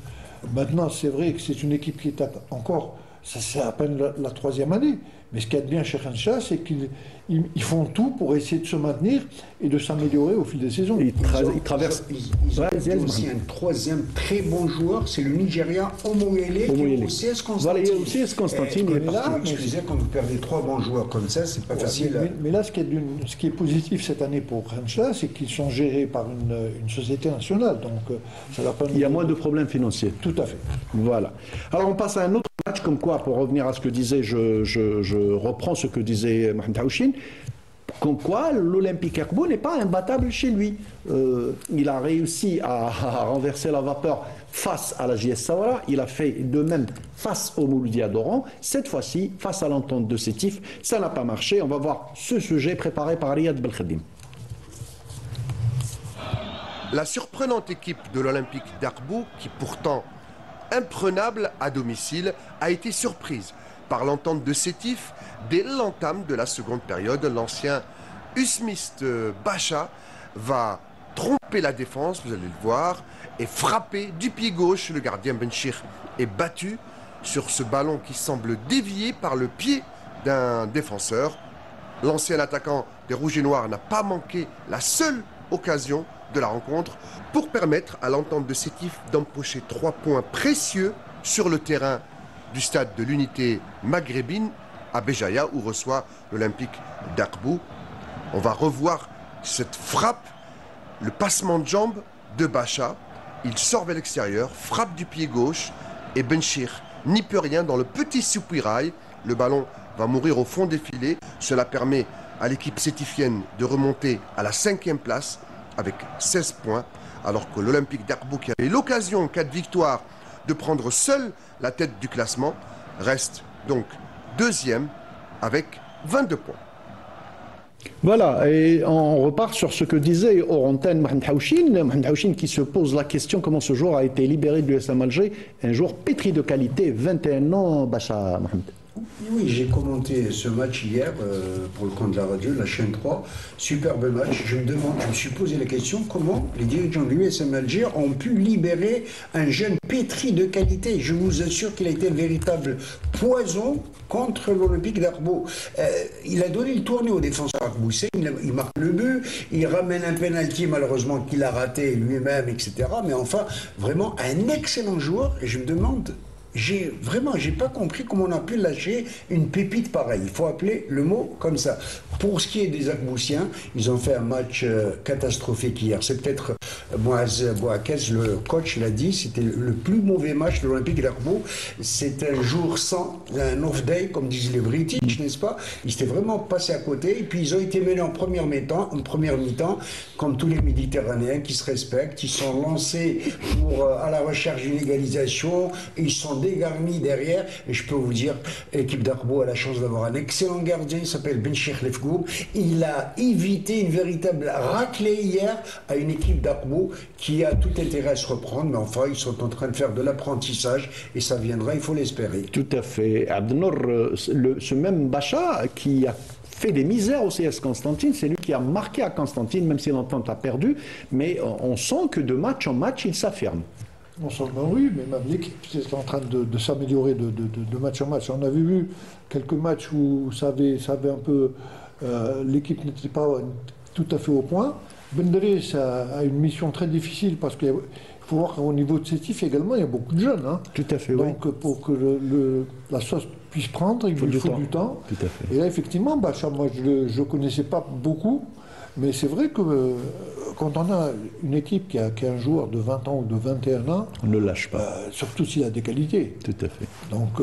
Maintenant, c'est vrai que c'est une équipe qui est encore... Ça, c'est à peine la 3e année. Mais ce qu'il y a de bien chez Khenchla, c'est qu'ils font tout pour essayer de se maintenir et de s'améliorer au fil des saisons. Ils ont aussi un 3e très bon joueur, c'est le Nigérien Omoyele, qui est au CS Constantine. Voilà, il y a aussi CS Constantine. Excusez, quand vous perdez 3 bons joueurs comme ça, c'est pas facile. Mais là, ce qui est positif cette année pour Khenchla, c'est qu'ils sont gérés par une société nationale. Donc, ça leur permet. Il y a moins de problèmes financiers. Tout à fait. Voilà. Alors, on passe à un autre match, comme quoi, pour revenir à ce que disait, je reprends ce que disait Mohamed Haouchine, comme quoi l'Olympique Akbo n'est pas imbattable chez lui. Il a réussi à renverser la vapeur face à la JS Sawara, il a fait de même face au Mouloudia d'Oran, cette fois-ci face à l'entente de Sétif, ça n'a pas marché. On va voir ce sujet préparé par Riyad Belkhadim. La surprenante équipe de l'Olympique d'Akbo, qui pourtant imprenable à domicile, a été surprise par l'entente de Sétif. Dès l'entame de la seconde période, l'ancien usmiste Bacha va tromper la défense, vous allez le voir, et frapper du pied gauche. Le gardien Benchir est battu sur ce ballon qui semble dévié par le pied d'un défenseur. L'ancien attaquant des Rouges et Noirs n'a pas manqué la seule occasion de la rencontre pour permettre à l'Entente de Sétif d'empocher 3 points précieux sur le terrain du stade de l'unité maghrébine à Béjaïa où reçoit l'Olympique d'Aqbou. On va revoir cette frappe, le passement de jambe de Bacha. Il sort vers l'extérieur, frappe du pied gauche et Benchir n'y peut rien dans le petit soupirail. Le ballon va mourir au fond des filets. Cela permet à l'équipe sétifienne de remonter à la 5e place avec 16 points, alors que l'Olympique d'Aqbou, qui avait l'occasion, en cas de victoire, de prendre seul la tête du classement, reste donc 2e avec 22 points. Voilà, et on repart sur ce que disait hors antenne Mohamed Haouchine qui se pose la question comment ce joueur a été libéré de l'USM Alger, un joueur pétri de qualité, 21 ans, Bacha Mohamed. Oui, j'ai commenté ce match hier pour le compte de la radio, la chaîne 3. Superbe match. Je me suis posé la question comment les dirigeants de l'USM Alger ont pu libérer un jeune pétri de qualité. Je vous assure qu'il a été un véritable poison contre l'Olympique d'Aqbou. Il a donné le tourné au défenseur Arboussé, il marque le but, il ramène un penalty malheureusement qu'il a raté lui-même, etc. Mais enfin, vraiment un excellent joueur. Et je me demande... J'ai pas compris comment on a pu lâcher une pépite pareille. Il faut appeler le mot comme ça. Pour ce qui est des Akboussiens, ils ont fait un match catastrophique hier. C'est peut-être Moaz Bouakez, le coach, l'a dit, c'était le plus mauvais match de l'Olympique d'Aqbou. C'est un jour sans, un off-day, comme disent les British, n'est-ce pas? Ils s'étaient vraiment passés à côté. Et puis ils ont été menés en première mi-temps, comme tous les Méditerranéens qui se respectent. Ils sont lancés à la recherche d'une égalisation. Et ils sont dégarnis derrière. Et je peux vous dire, l'équipe d'Aqbou a la chance d'avoir un excellent gardien. Il s'appelle Benchir Lefgoum. Il a évité une véritable raclée hier à une équipe d'Aqbou qui a tout intérêt à se reprendre. Mais enfin, ils sont en train de faire de l'apprentissage. Et ça viendra, il faut l'espérer. Tout à fait. Abdenour, ce même Bacha qui a fait des misères au CS Constantine, c'est lui qui a marqué à Constantine, même si l'Entente a perdu. Mais on sent que de match en match, il s'affirme. Non seulement oui, mais même l'équipe est en train de s'améliorer de match en match. On avait vu quelques matchs où ça avait un peu... l'équipe n'était pas tout à fait au point. Bendré a une mission très difficile parce qu'il faut voir qu'au niveau de Sétif également, il y a beaucoup de jeunes. Hein. Tout à fait, donc, oui. Pour que la sauce puisse prendre, il faut du temps. Tout à fait. Et là, effectivement, Bacha, moi, je ne le connaissais pas beaucoup. Mais c'est vrai que quand on a une équipe qui a un joueur de 20 ans ou de 21 ans... On ne lâche pas. Surtout s'il a des qualités. Tout à fait. Donc,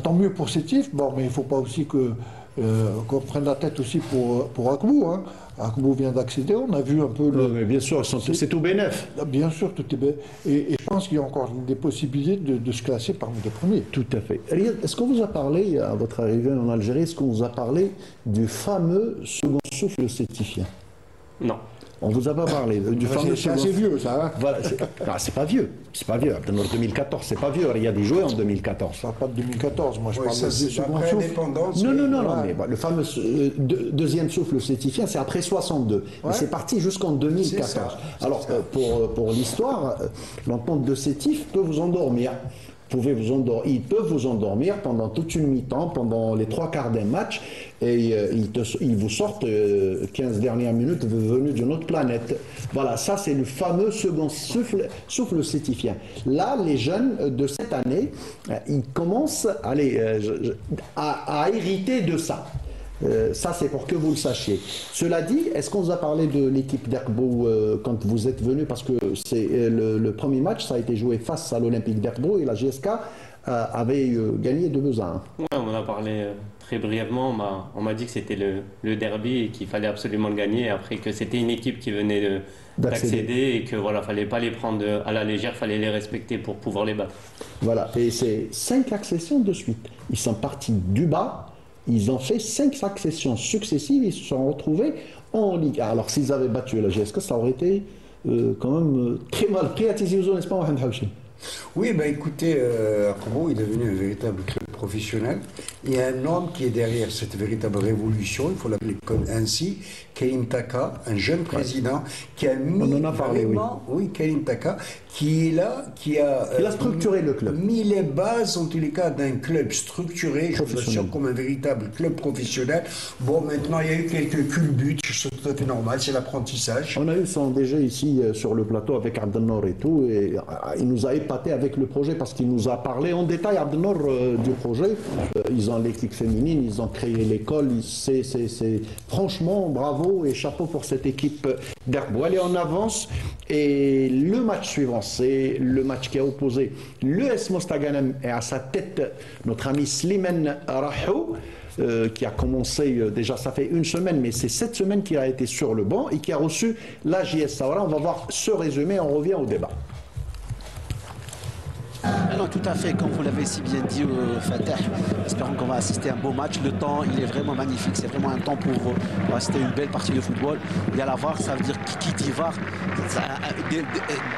tant mieux pour Sétif. Bon, mais il ne faut pas aussi qu'on prenne la tête aussi pourAqbou. Hein.Aqbou vient d'accéder, on a vu un peu... mais bien sûr, c'est tout bénef. Bien sûr, tout est bénef. Et je pense qu'il y a encore des possibilités de se classer parmi les premiers. Tout à fait. Riyad, est-ce qu'on vous a parlé, à votre arrivée en Algérie, est-ce qu'on vous a parlé du fameux second souffle sétifien? Non. On ne vous a pas parlé du fameux... C'est assez vieux, ça. Hein, voilà, c'est pas vieux. C'est pas vieux. En 2014, c'est pas vieux. Il y a des joueurs en 2014. Ça pas de 2014. Moi, je parle du second souffle. Non. Mais le fameux deuxième souffle sétifien, c'est après 62. Ouais. Et c'est parti jusqu'en 2014. Alors, pour l'histoire, l'entente de Sétif peut vous endormir. Ils peuvent vous endormir pendant toute une mi-temps, pendant les 3/4 d'un match, et ils vous sortent 15 dernières minutes venues d'une autre planète. Voilà, ça c'est le fameux second souffle sétifien. Là, les jeunes de cette année, ils commencent à hériter de ça. Ça, c'est pour que vous le sachiez. Cela dit, est-ce qu'on vous a parlé de l'équipe d'Aqbou quand vous êtes venu? Parce que c'est le premier match, ça a été joué face à l'Olympique d'Aqbou et la GSK avait gagné 2-1. Ouais, on en a parlé très brièvement. On m'a dit que c'était le derby et qu'il fallait absolument le gagner. Après que c'était une équipe qui venait d'accéder et que voilà, fallait pas les prendre à la légère, fallait les respecter pour pouvoir les battre. Voilà, et c'est 5 accessions de suite. Ils sont partis du bas. Ils ont fait 5 accessions successives, ils se sont retrouvés en Ligue 1. Alors s'ils avaient battu la GSK, ça aurait été quand même très mal pris à Tizi Ouzou, n'est-ce pas, Mohamed Haouchine? Oui, écoutez,Aqbou est devenu un véritable club professionnel. Il y a un homme qui est derrière cette véritable révolution, il faut l'appeler comme ainsi, Karim Taka, un jeune président qui a mis on en a parlé, oui, Karim Taka, qui est là, qui a structuré le club, mis les bases en tous les cas d'un club structuré, je vous assure, comme un véritable club professionnel. Bon, maintenant il y a eu quelques culbutes, c'est tout à fait normal, c'est l'apprentissage. On a eu son DG ici sur le plateau avec Abdelnour et tout, et il nous a épaté avec le projet parce qu'il nous a parlé en détail, Abdelnour, du projet. Ils ont l'équipe féminine, ils ont créé l'école, c'est franchement bravo et chapeau pour cette équipe d'Herbou. Allez, on avance et le match suivant, c'est le match qui a opposé l'US Mostaganem et à sa tête notre ami Slimane Rahou, qui a commencé déjà, ça fait une semaine, mais c'est cette semaine qu'il a été sur le banc et qui a reçu la JS Saoura. On va voir ce résumé, on revient au débat. Non, tout à fait, comme vous l'avez si bien dit, Fatah, espérons qu'on va assister à un beau match. Le temps, il est vraiment magnifique, c'est vraiment un temps pour assister à une belle partie de football. Il y a la VAR, ça veut dire qui dit VAR,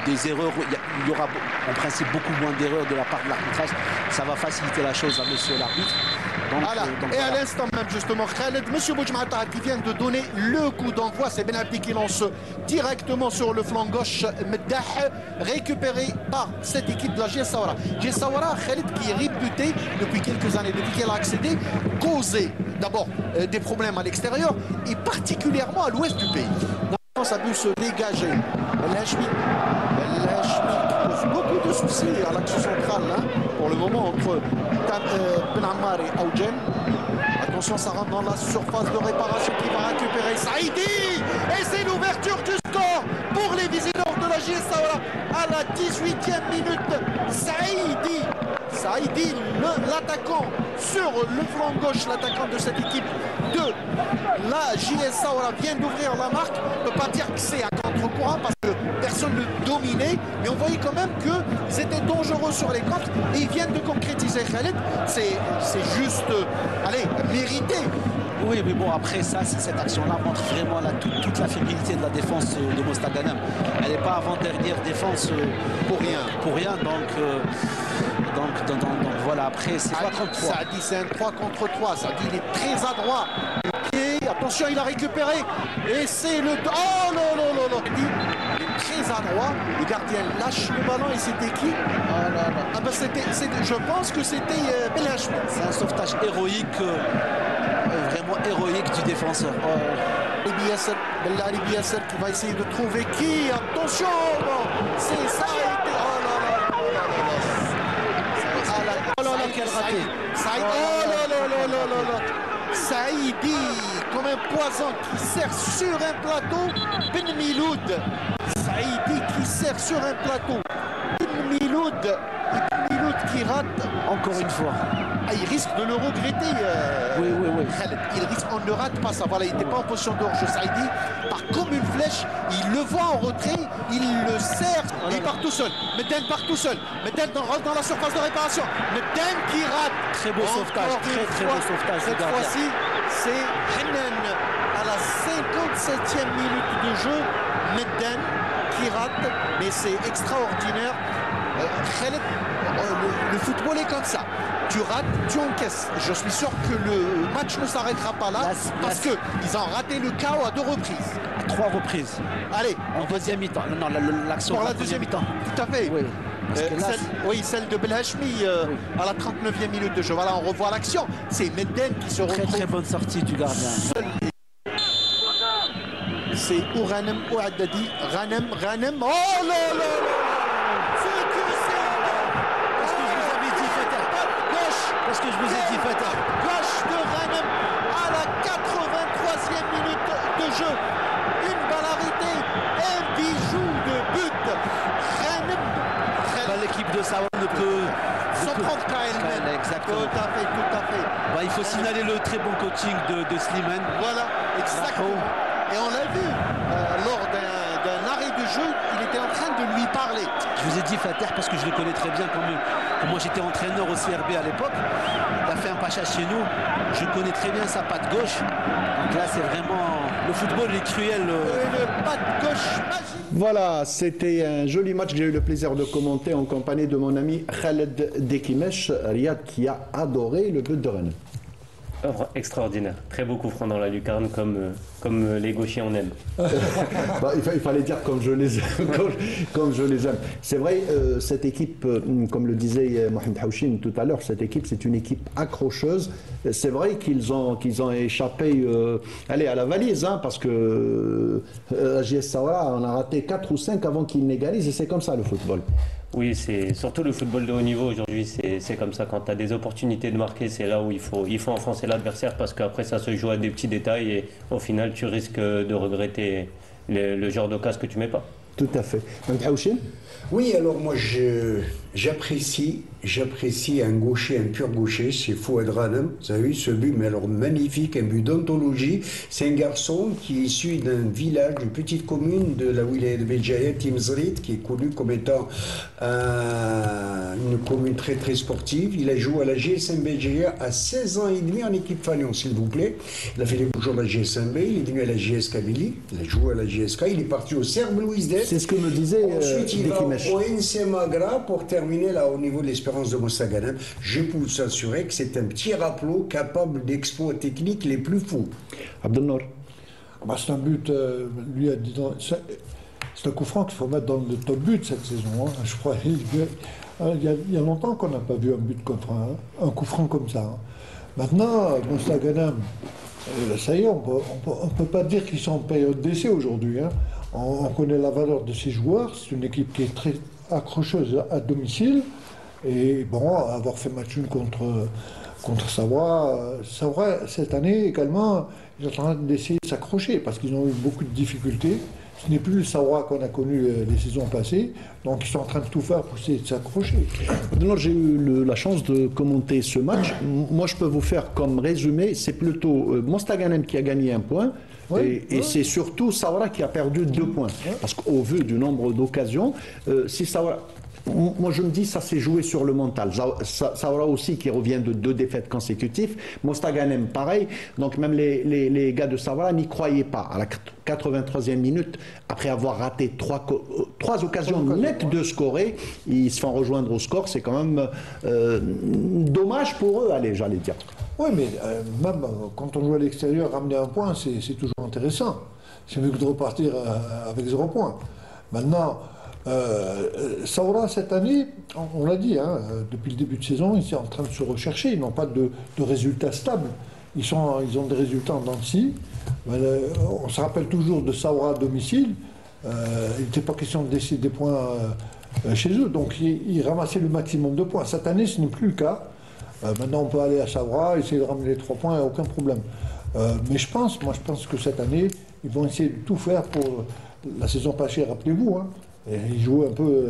des erreurs, il y aura en principe beaucoup moins d'erreurs de la part de l'arbitrage. Ça va faciliter la chose à monsieur l'arbitre. Voilà. Et à l'instant même, justement, Khaled, monsieur Boujmata qui vient de donner le coup d'envoi. C'est Benabdi qui lance directement sur le flanc gauche. Meddah, récupéré par cette équipe de la JS Saoura. JS Saoura, Khaled, qui est réputé depuis quelques années, depuis qu'elle a accédé, causer d'abord des problèmes à l'extérieur et particulièrement à l'ouest du pays. Ça a pu se dégager. El Hachmi pose beaucoup de soucis à l'axe central hein, pour le moment entre Ben Ammar et Aoujen. Attention, ça rentre dans la surface de réparation qui va récupérer Saïdi. Et c'est l'ouverture du score pour les visiteurs de la JS Saoura à la 18e minute. Saïdi, l'attaquant sur le flanc gauche, l'attaquant de cette équipe de la JS Saoura vient d'ouvrir la marque. On ne peut pas dire que c'est à contre-courant parce que personne ne dominait, mais on voyait quand même qu'ils étaient dangereux sur les contres et ils viennent de concrétiser. Khaled, c'est juste, allez, mérité. Oui, mais bon, après ça, cette action-là montre vraiment toute la fébrilité de la défense de Mostaganem. Elle n'est pas avant-dernière défense pour rien. Donc voilà, après, c'est 3 contre 3. Saadi, c'est un 3 contre 3. Saadi, il est très adroit. Et attention, il a récupéré. Et c'est le... Oh non, non, non, non. Il est très adroit. Le gardien lâche le ballon et c'était qui? Ah ben je pense que c'était Belhachmi. C'est un sauvetage héroïque. Vraiment héroïque du défenseur. Bellari Biasser qui va essayer de trouver qui. Attention, c'est ça. Oh là là, quel raté. Saïdi, comme un poison qui sert sur un plateau. Ben Miloud. Saïdi qui sert sur un plateau. Ben Miloud qui rate. Encore une fois. Ah, il risque de le regretter. Oui. Il risque, on ne rate pas ça. Voilà, il n'était pas en position de hors-jeu. Saïdi part comme une flèche. Il le voit en retrait. Il le serre. Il part tout seul. Medden part tout seul. Medden rentre dans la surface de réparation. Medden qui rate. Très beau sauvetage. Très beau sauvetage. Cette fois-ci, c'est Hennen à la 57e minute de jeu. Medden qui rate. Mais c'est extraordinaire. Khaled, le football est comme ça. Tu rates, tu encaisses. Je suis sûr que le match ne s'arrêtera pas là parce qu'ils ont raté le KO à 2 reprises. À 3 reprises. Allez. En deuxième mi-temps. Non, l'action pour la deuxième mi-temps. Tout à fait. Oui. Celle de Belhachmi à la 39e minute de jeu. Voilà, on revoit l'action. C'est Medden qui se retrouve. Très bonne sortie du gardien. C'est Ouranem Ouaddadi. Ranem. Oh là là. Parce que je vous ai dit, Fatah. Gauche de Ranem à la 83e minute de jeu. Une balle arrêtée, un bijou de but. Ranem. L'équipe de Saoura ne peut s'en prendre qu'à elle-même. Exactement. Tout à fait. Il faut signaler le très bon coaching de Slimane. Voilà, exactement. Et on l'a vu lors d'un arrêt de jeu, il était en train de lui parler. Je vous ai dit Fatah parce que je le connais très bien comme moi j'étais entraîneur au CRB à l'époque. Il a fait un pacha chez nous. Je connais très bien sa patte gauche. Donc là c'est vraiment... Le football est cruel. Une patte gauche magique. Voilà, c'était un joli match que j'ai eu le plaisir de commenter en compagnie de mon ami Khaled Dekimesh, Riyad qui a adoré le but de Rennes. Extraordinaire. Très beau coup franc dans la lucarne, comme les gauchers on aime. Bah, il fallait dire comme je les aime. Comme je les aime. C'est vrai, cette équipe, comme le disait Mohamed Haouchine tout à l'heure, cette équipe, c'est une équipe accrocheuse. C'est vrai qu'ils ont échappé à la valise, hein, parce que la JS Saoura, on a raté 4 ou 5 avant qu'ils n'égalisent, et c'est comme ça le football. Oui, c'est surtout le football de haut niveau aujourd'hui, c'est comme ça. Quand tu as des opportunités de marquer, c'est là où il faut enfoncer l'adversaire, parce qu'après ça se joue à des petits détails et au final tu risques de regretter le genre d'occasion que tu mets pas. Tout à fait. Haouchine ? Oui, alors moi j'apprécie un gaucher, un pur gaucher, c'est Fouad Radem. Vous avez vu ce but, mais alors magnifique, un but d'anthologie. C'est un garçon qui est issu d'un village, d'une petite commune de la wilaya de Béjaïa, Timzrit, qui est connue comme étant une commune très très sportive. Il a joué à la GSM Béjaïa à 16 ans et demi en équipe Fagnon, s'il vous plaît. Il a fait les beaux jours de la GSMB, il est venu à la GS Kabylie, il a joué à la GSK, il est parti au Serbe Louis Dès. C'est ce que me disait Ensuite, il va Dekimesh. au NC Magra pour terminer là au niveau de l'Espérance de Mostaganem. Je peux vous assurer que c'est un petit rappelot capable d'exploits techniques les plus fous. Abdelnour. Bah, c'est un but, lui a dit, c'est un coup franc qu'il faut mettre dans le top but cette saison. Hein. Je crois il y a longtemps qu'on n'a pas vu un but comme ça, un coup franc comme ça. Hein. Maintenant, Mostaganem, ça y est, on peut pas dire qu'ils sont en période d'essai aujourd'hui. Hein. On connaît la valeur de ces joueurs. C'est une équipe qui est très accrocheuse à domicile. Et bon, avoir fait match nul contre Savoie, cette année également, ils sont en train d'essayer de s'accrocher parce qu'ils ont eu beaucoup de difficultés. Ce n'est plus le Savoie qu'on a connu les saisons passées, donc ils sont en train de tout faire pour essayer de s'accrocher. J'ai eu la chance de commenter ce match. Moi, je peux vous faire comme résumé, c'est plutôt Mostaganem qui a gagné 1 point. Oui, et c'est surtout Saoura qui a perdu 2 points. Parce qu'au vu du nombre d'occasions, si Saoura... Moi, je me dis, ça s'est joué sur le mental. Saoura aussi, qui revient de 2 défaites consécutives. Mostaganem, pareil. Donc, même les gars de Saoura n'y croyaient pas. À la 83e minute, après avoir raté 3 occasions nettes de scorer, ils se font rejoindre au score. C'est quand même dommage pour eux, allez, j'allais dire. Oui, mais même quand on joue à l'extérieur, ramener 1 point, c'est toujours intéressant. C'est mieux que de repartir avec 0 point. Maintenant, Saoura, cette année, on l'a dit, hein, depuis le début de saison, ils sont en train de se rechercher. Ils n'ont pas de résultats stables. Ils ont des résultats en dents de scie. On se rappelle toujours de Saoura à domicile. Il n'était pas question de laisser des points chez eux. Donc, ils ramassaient le maximum de points. Cette année, ce n'est plus le cas. Maintenant, on peut aller à Saoura, essayer de ramener les 3 points, il n'y a aucun problème. Mais je pense que cette année, ils vont essayer de tout faire pour la saison passée, rappelez-vous. Hein, ils jouaient un peu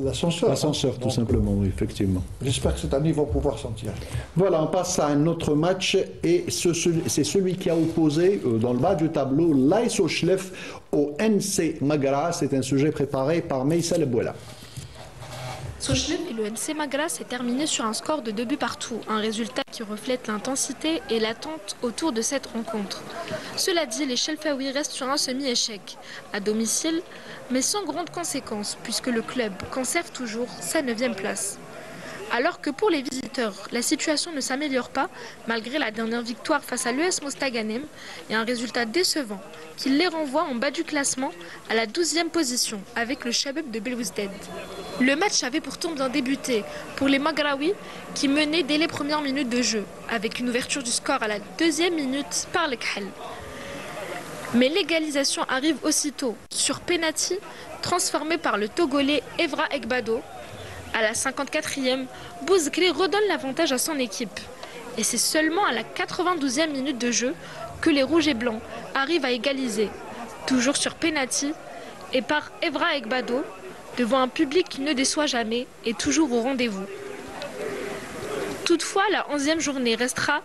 l'ascenseur. L'ascenseur, tout simplement, oui, effectivement. J'espère que cette année, ils vont pouvoir s'en tirer. Voilà, on passe à un autre match, et c'est celui qui a opposé, dans le bas du tableau, l'AS Ochlef au NC Magra. C'est un sujet préparé par Meïssa Lebouela. Sochlef et le NC Magra s'est terminé sur un score de 2 buts partout, un résultat qui reflète l'intensité et l'attente autour de cette rencontre. Cela dit, les Chelfaoui restent sur un semi-échec, à domicile, mais sans grande conséquence, puisque le club conserve toujours sa 9e place. Alors que pour les visiteurs, la situation ne s'améliore pas, malgré la dernière victoire face à l'ES Mostaganem et un résultat décevant qui les renvoie en bas du classement à la 12e position avec le Chabeb de Belouizdad. Le match avait pourtant bien débuté pour les Magraoui qui menaient dès les premières minutes de jeu, avec une ouverture du score à la 2e minute par le Khel. Mais l'égalisation arrive aussitôt sur penalty transformé par le Togolais Evra Egbado. À la 54e, Bouzkri redonne l'avantage à son équipe. Et c'est seulement à la 92e minute de jeu que les Rouges et Blancs arrivent à égaliser, toujours sur penalty et par Evra Egbado, devant un public qui ne déçoit jamais et toujours au rendez-vous. Toutefois, la 11e journée restera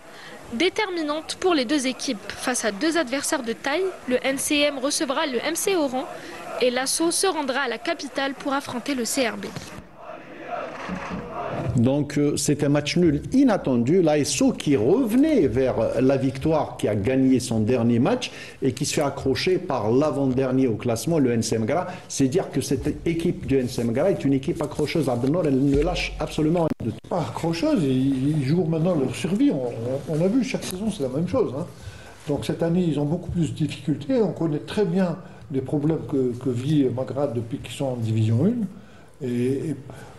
déterminante pour les 2 équipes. Face à 2 adversaires de taille, le NCM recevra le MC Oran et l'Asso se rendra à la capitale pour affronter le CRB. Donc c'est un match nul inattendu. L'ASO qui revenait vers la victoire, qui a gagné son dernier match et qui se fait accrocher par l'avant-dernier au classement, le NC Mgara. C'est dire que cette équipe du NC Mgara est une équipe accrocheuse. Abdelnour, elle ne lâche absolument rien. Pas accrocheuse, ils jouent maintenant leur survie. On a vu, chaque saison c'est la même chose. Hein. Donc cette année, ils ont beaucoup plus de difficultés. On connaît très bien les problèmes que vit Magra depuis qu'ils sont en division 1. Et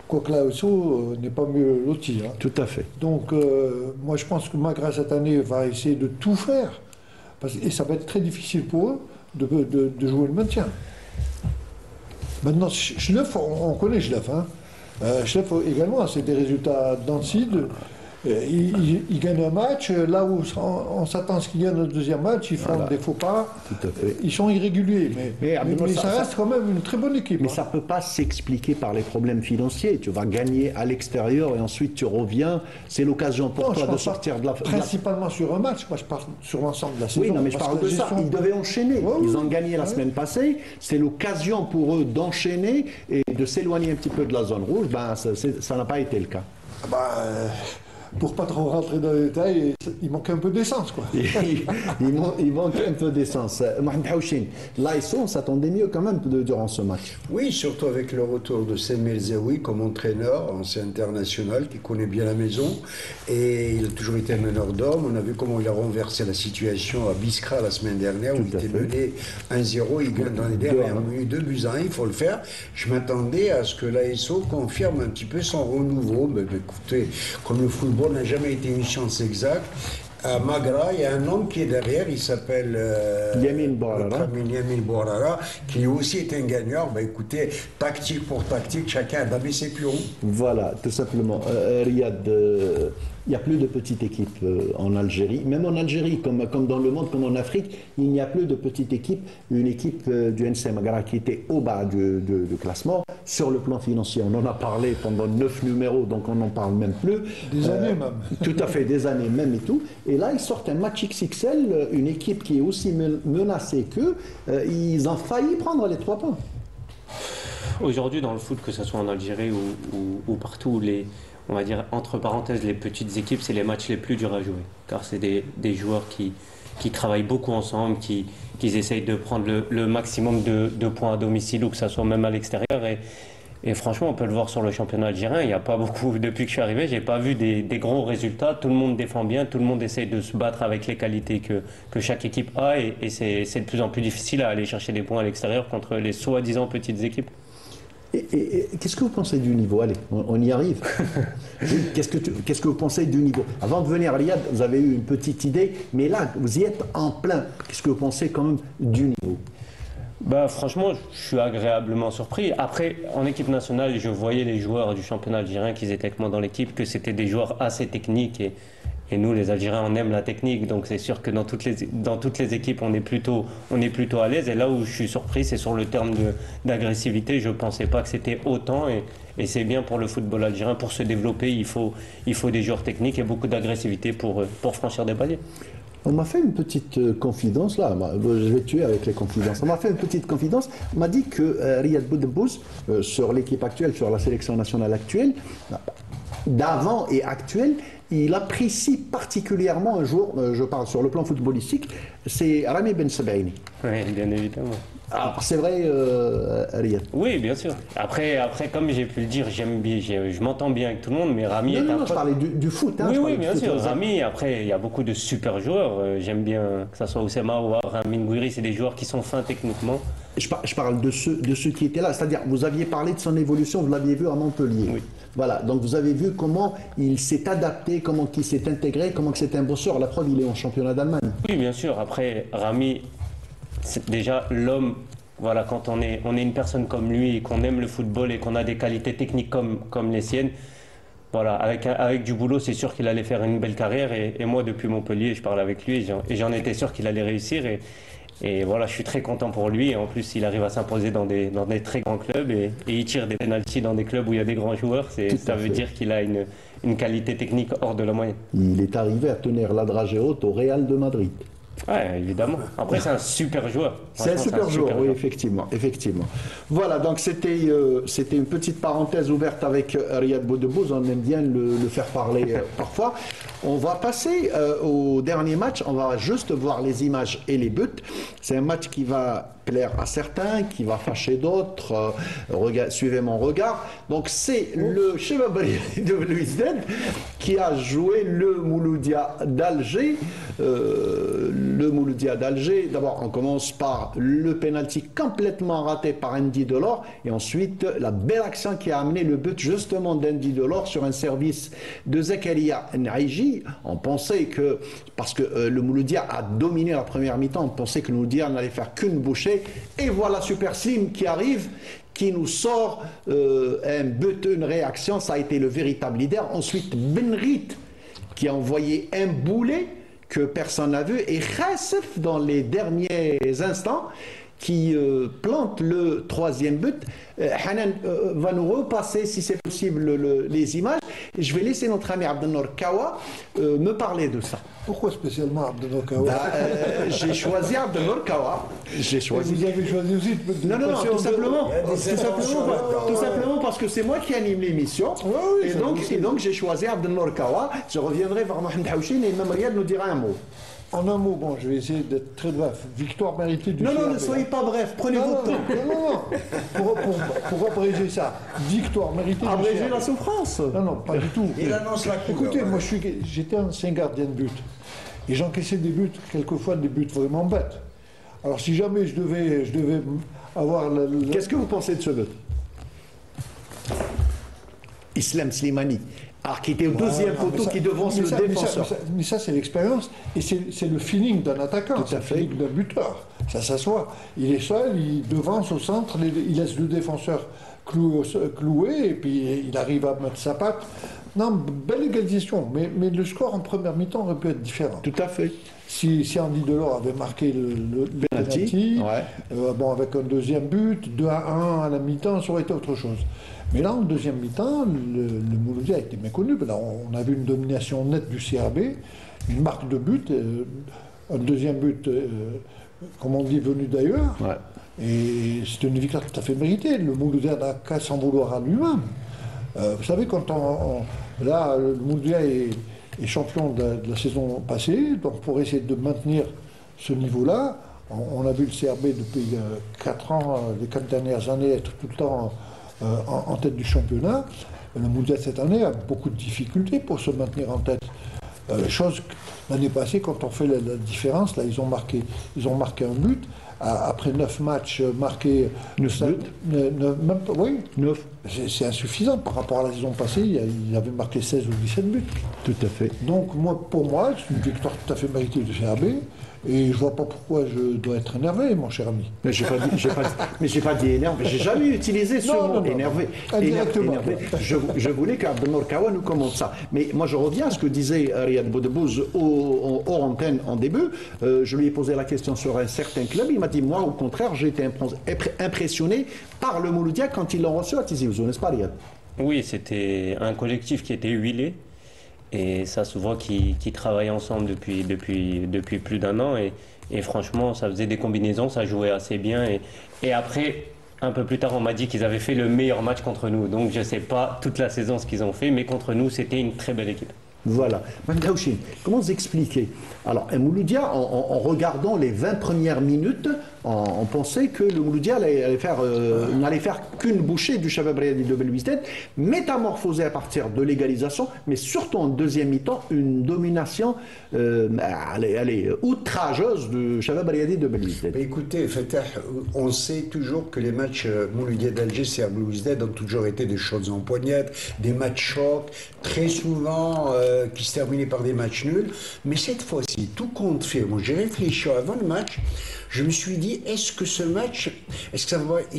quoique l'ASO n'est pas mieux loti. Hein. Tout à fait. Donc moi je pense que Magra cette année va essayer de tout faire. Et ça va être très difficile pour eux de jouer le maintien. Maintenant, Schleff, on connaît Schleff. Hein. Schleff également, c'est des résultats d'Ancide. Ils gagnent un match, là où on s'attend à ce qu'ils gagnent le deuxième match, ils font des faux pas. Tout à fait. Ils sont irréguliers, mais ça reste quand même une très bonne équipe. Mais ça ne peut pas s'expliquer par les problèmes financiers. Tu vas gagner à l'extérieur et ensuite tu reviens. C'est l'occasion pour toi de sortir de la... Principalement sur un match, moi je parle sur l'ensemble de la saison. Oui, non, mais je parle de ça. Ils devaient enchaîner. Ils ont gagné la semaine passée. C'est l'occasion pour eux d'enchaîner et de s'éloigner un petit peu de la zone rouge. Ben, ça n'a pas été le cas. Pour pas trop rentrer dans les détails, il manque un peu d'essence, quoi. il manque un peu d'essence. Mohamed Haouchine, l'ASO, on s'attendait mieux quand même durant ce match. Oui, surtout avec le retour de Semel Zaoui comme entraîneur, ancien international, qui connaît bien la maison. Et il a toujours été un meneur d'hommes. On a vu comment il a renversé la situation à Biskra la semaine dernière, où il était mené 1-0, il gagne dans les dernières minutes 2-1, il faut le faire. Je m'attendais à ce que l'ASO confirme un petit peu son renouveau. Mais écoutez, comme le football n'a jamais été une chance exacte. À Magra, il y a un homme qui est derrière, il s'appelle Yamin Bouarara, qui aussi est un gagnant. Ben, écoutez, tactique pour tactique, chacun a dabé ses pions. Voilà, tout simplement. Riyad, il n'y a plus de petites équipes en Algérie. Même en Algérie, comme dans le monde, comme en Afrique, il n'y a plus de petites équipes. Une équipe du NC Magra qui était au bas du classement. Sur le plan financier, on en a parlé pendant 9 numéros, donc on n'en parle même plus. Des années même. Tout à fait, des années même et tout. Et là, ils sortent un match XXL, une équipe qui est aussi menacée qu'eux. Ils ont failli prendre les 3 points. Aujourd'hui, dans le foot, que ce soit en Algérie ou partout, on va dire, entre parenthèses, les petites équipes, c'est les matchs les plus durs à jouer. Car c'est des joueurs qui travaillent beaucoup ensemble, qui essayent de prendre le maximum de points à domicile ou que ce soit même à l'extérieur. Et franchement, on peut le voir sur le championnat algérien. Il n'y a pas beaucoup, depuis que je suis arrivé, je n'ai pas vu des gros résultats. Tout le monde défend bien, tout le monde essaye de se battre avec les qualités que chaque équipe a. Et c'est de plus en plus difficile à aller chercher des points à l'extérieur contre les soi-disant petites équipes. Et qu'est-ce que vous pensez du niveau? Allez, on y arrive. Qu'est-ce que vous pensez du niveau? Avant de venir à Riyad, vous avez eu une petite idée, mais là, vous y êtes en plein. Qu'est-ce que vous pensez quand même du niveau? Bah, franchement, je suis agréablement surpris. Après, en équipe nationale, je voyais les joueurs du championnat algérien qui étaient avec moi dans l'équipe, que c'était des joueurs assez techniques. Et nous, les Algériens, on aime la technique. Donc c'est sûr que dans toutes les équipes, on est plutôt à l'aise. Et là où je suis surpris, c'est sur le terme d'agressivité. Je ne pensais pas que c'était autant. Et c'est bien pour le football algérien. Pour se développer, il faut des joueurs techniques et beaucoup d'agressivité pour franchir des paliers. On m'a fait une petite confidence, là, je vais tuer avec les confidences. On m'a fait une petite confidence, on m'a dit que Riyad Boudebouz, sur l'équipe actuelle, sur la sélection nationale actuelle, d'avant et actuelle, il apprécie particulièrement un jour, je parle sur le plan footballistique, c'est Rami Ben Sebaini. Oui, bien évidemment. Alors, c'est vrai, Riyad? Oui, bien sûr. Après, comme j'ai pu le dire, je m'entends bien avec tout le monde, mais Rami est un... je parlais du foot. Hein, oui, bien sûr. Rami, après, il y a beaucoup de super joueurs. J'aime bien que ce soit Oussama ou Rami Ngouiri, c'est des joueurs qui sont fins techniquement. Je parle de ceux qui étaient là. C'est-à-dire, vous aviez parlé de son évolution, vous l'aviez vu à Montpellier. Oui. Voilà, donc vous avez vu comment il s'est adapté, comment il s'est intégré, comment c'est un bosseur. La preuve, il est en championnat d'Allemagne. Oui, bien sûr. Après, Rami, c'est déjà l'homme, voilà, quand on est une personne comme lui et qu'on aime le football et qu'on a des qualités techniques comme les siennes, voilà, avec du boulot, c'est sûr qu'il allait faire une belle carrière. Et moi, depuis Montpellier, je parle avec lui et j'en étais sûr qu'il allait réussir. Et voilà, je suis très content pour lui. Et en plus, il arrive à s'imposer dans des très grands clubs et il tire des pénaltys dans des clubs où il y a des grands joueurs. Ça veut dire qu'il a une qualité technique hors de la moyenne. Il est arrivé à tenir la dragée haute au Real de Madrid. Ouais, évidemment. Après, c'est un super joueur. C'est un super joueur, oui, effectivement. Voilà, donc c'était une petite parenthèse ouverte avec Riyad Boudebouz. On aime bien le faire parler parfois. On va passer au dernier match. On va juste voir les images et les buts. C'est un match qui va plaire à certains, qui va fâcher d'autres. Suivez mon regard. Donc c'est le Shabab de Belouizdad qui a joué le Mouloudia d'Alger. D'abord, on commence par le penalty complètement raté par Andy Delors et ensuite la belle action qui a amené le but justement d'Andy Delors sur un service de Zakaria Naïji. On pensait que, parce que le Mouloudia a dominé la première mi-temps, on pensait que le Mouloudia n'allait faire qu'une bouchée et voilà Super Slim qui arrive, qui nous sort un but, une réaction. Ça a été le véritable leader. Ensuite Benrit qui a envoyé un boulet que personne n'a vu, et Khassef dans les derniers instants qui plante le troisième but. Hanan va nous repasser, si c'est possible, les images. Et je vais laisser notre ami Abdelnour Kawa me parler de ça. Pourquoi spécialement Abdelnour Kawa? J'ai choisi Abdelnour Kawa. Vous avez choisi aussi Non, tout simplement parce que c'est moi qui anime l'émission. Oui, et donc j'ai choisi Abdelnour Kawa. Je reviendrai vers Mohamed Haouchine et même Riyad nous dira un mot. En un mot, bon, je vais essayer d'être très bref. Victoire méritée du CRB. Non, ne soyez pas bref, prenez votre temps. Non. Pour abréger ça, victoire méritée du CRB. Abréger la souffrance. Non, pas du tout. Il annonce la couleur. Écoutez, moi j'étais ancien gardien de but. Et j'encaissais des buts, quelquefois des buts vraiment bêtes. Alors si jamais je devais avoir... Qu'est-ce que vous pensez de ce but? Islam Slimani. Alors, qui était au deuxième poteau, qui devance le défenseur. Mais ça, c'est l'expérience et c'est le feeling d'un attaquant, c'est le feeling d'un buteur. Ça s'assoit. Il est seul, il devance au centre, il laisse le défenseur cloué et puis il arrive à mettre sa patte. Non, belle égalisation, mais le score en première mi-temps aurait pu être différent. Tout à fait. Si Andy Delors avait marqué le penalty, avec un deuxième but, 2-1 à la mi-temps, ça aurait été autre chose. Mais là, en deuxième mi-temps, le Mouloudia a été méconnu. Là, on a vu une domination nette du CRB, une marque de but, un deuxième but, comme on dit, venu d'ailleurs. Ouais. Et c'est une victoire tout à fait méritée. Le Mouloudia n'a qu'à s'en vouloir à lui-même. Vous savez, quand là, le Mouloudia est champion de la saison passée, donc pour essayer de maintenir ce niveau-là, on a vu le CRB depuis 4 ans, les 4 dernières années, être tout le temps en tête du championnat. Le Mouloudia cette année a beaucoup de difficultés pour se maintenir en tête. Chose l'année passée, quand on fait la différence, là ils ont marqué un but. Après 9 matchs marqués, 9 buts. Oui, 9. C'est insuffisant par rapport à la saison passée. Il avait marqué 16 ou 17 buts. Tout à fait. Donc pour moi, c'est une victoire tout à fait méritée du CRB. Et je vois pas pourquoi je dois être énervé, mon cher ami. Mais j'ai pas dit énervé. J'ai jamais utilisé ce mot, énervé. Indirectement. Je voulais qu'Abdelnour Kawa nous commente ça. Mais moi, je reviens à ce que disait Riyad Boudebouz hors antenne en début. Je lui ai posé la question sur un certain club. Il m'a dit, moi, au contraire, j'ai été impressionné par le Mouloudia quand ils l'ont reçu à Tizi Ouzou, n'est-ce pas, Riyad? Oui, c'était un collectif qui était huilé. Et ça se voit qu'ils travaillent ensemble depuis plus d'un an. Et franchement, ça faisait des combinaisons, ça jouait assez bien. Et après, un peu plus tard, on m'a dit qu'ils avaient fait le meilleur match contre nous. Donc je ne sais pas toute la saison ce qu'ils ont fait, mais contre nous, c'était une très belle équipe. Voilà. Mme Haouchine, comment vous expliquez? Alors, un Mouloudia, en regardant les 20 premières minutes, on pensait que le Mouloudia n'allait faire qu'une bouchée du Shabab Riadi de Belouizdad, métamorphosé à partir de l'égalisation, mais surtout en deuxième mi-temps, une domination outrageuse du Shabab Riadi de Belouizdad. Écoutez, Fatah, on sait toujours que les matchs Mouloudia d'Alger et à Belouizdad ont toujours été des choses en poignette, des matchs chocs, très souvent qui se terminaient par des matchs nuls. Mais cette fois-ci, tout compte fait, moi j'ai réfléchi avant le match, je me suis dit, dit, est-ce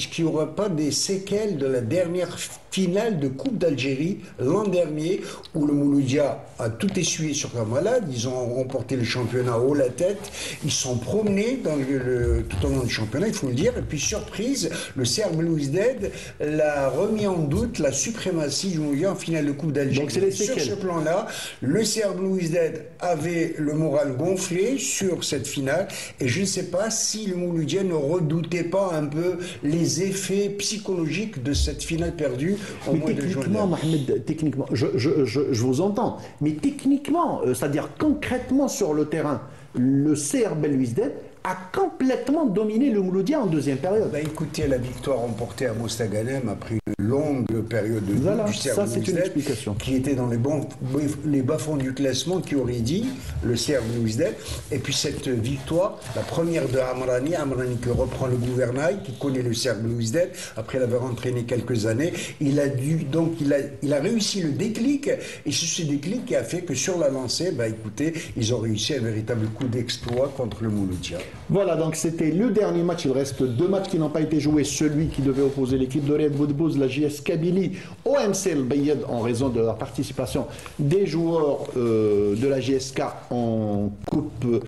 qu'il n'y aura pas des séquelles de la dernière finale de Coupe d'Algérie l'an dernier, où le Mouloudia a tout essuyé sur la malade, ils ont remporté le championnat haut la tête, ils sont promenés tout au long du championnat, il faut le dire, et puis surprise, le Serbe Belouizdad l'a remis en doute la suprématie du Mouloudia en finale de Coupe d'Algérie. Sur ce plan-là, le Serbe Belouizdad avait le moral gonflé sur cette finale, et je ne sais pas si le Mouloudia ne redoutait pas un peu les effets psychologiques de cette finale perdue au mois de juin. Mohamed, techniquement, je vous entends, mais techniquement, c'est-à-dire concrètement sur le terrain, le CR Belouizdad a complètement dominé le Mouloudia en deuxième période. Écoutez, la victoire remportée à Mostaganem après une longue période de doute du CR Belouizdad, qui était dans les bas-fonds du classement, qui aurait dit le CR Belouizdad. Et puis cette victoire, la première de Amrani qui reprend le gouvernail, qui connaît le CR Belouizdad, après l'avoir entraîné quelques années, il a réussi le déclic, et c'est ce déclic qui a fait que sur la lancée, écoutez, ils ont réussi un véritable coup d'exploit contre le Mouloudia. Voilà, donc c'était le dernier match. Il reste 2 matchs qui n'ont pas été joués. Celui qui devait opposer l'équipe de Riyad Boudbouz, la JS Kabylie, au MC El Bayed, en raison de la participation des joueurs de la JSK en Coupe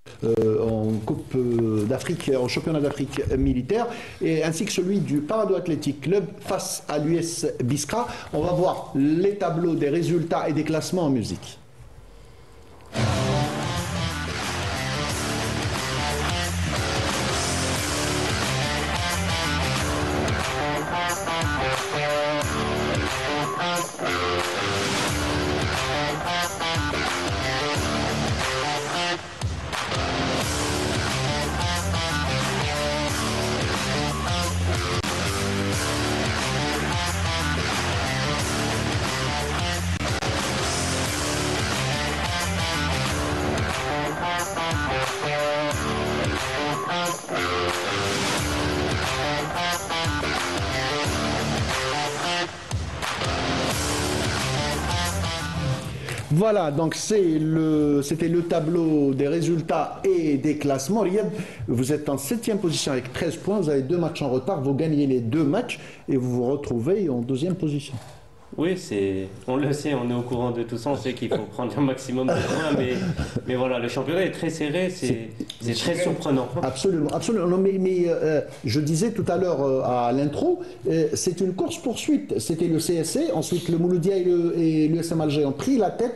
d'Afrique, en championnat d'Afrique militaire, et ainsi que celui du Parado Athletic Club face à l'US Biskra. On va voir les tableaux des résultats et des classements en musique. Voilà, donc c'était le tableau des résultats et des classements. Riyad, vous êtes en 7e position avec 13 points, vous avez 2 matchs en retard, vous gagnez les 2 matchs et vous vous retrouvez en 2e position. Oui, on le sait, on est au courant de tout ça, on sait qu'il faut prendre un maximum de points, mais voilà, le championnat est très serré, c'est très surprenant. Absolument, absolument. Non, mais je disais tout à l'heure à l'intro, c'est une course-poursuite. C'était le CSC, ensuite le Mouloudia et l'USM Alger ont pris la tête,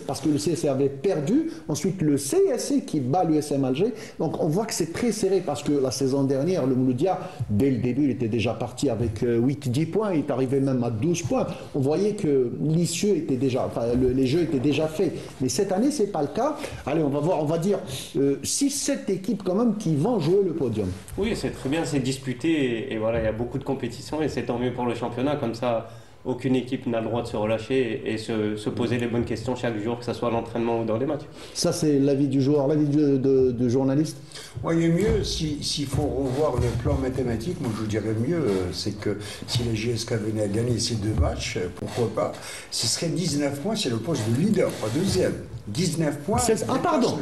parce que le CSC avait perdu, ensuite le CSC qui bat l'USM Alger. Donc on voit que c'est très serré, parce que la saison dernière, le Mouloudia, dès le début, il était déjà parti avec 8-10 points, il est arrivé même à 12 points. On voyait que l'issue était déjà, les jeux étaient déjà faits. Mais cette année, c'est pas le cas. Allez, on va voir, on va dire 6-7 équipes quand même qui vont jouer le podium. Oui, c'est très bien, c'est disputé et voilà, il y a beaucoup de compétitions et c'est tant mieux pour le championnat. Comme ça, aucune équipe n'a le droit de se relâcher et se poser les bonnes questions chaque jour, que ce soit à l'entraînement ou dans les matchs. Ça, c'est l'avis du joueur, l'avis de journaliste. Ouais, il est mieux, s'il faut revoir le plan mathématique, moi je vous dirais mieux, c'est que si la JSK venait à gagner ces 2 matchs, pourquoi pas, ce serait 19 points, c'est le poste de leader, pas deuxième. 19 points. Ah pardon,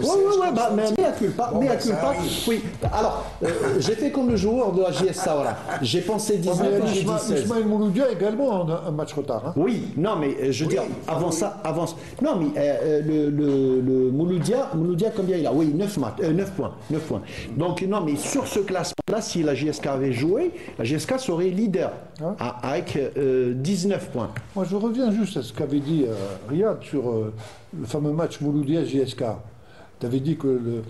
mais à culpa, oui. Alors, j'ai fait comme le joueur de la JS Saoura. J'ai pensé 19, j'ai dit 16. Ismaël Mouloudia également un match retard. Hein. Oui, non mais je veux dire, avant ça, non mais le Mouloudia, combien il a? Oui, 9 points. Donc non mais sur ce classement-là, si la JSK avait joué, la JSK serait leader avec 19 points. Moi je reviens juste à ce qu'avait dit Riyad sur le fameux match Mouloudia-JSK. Tu avais dit que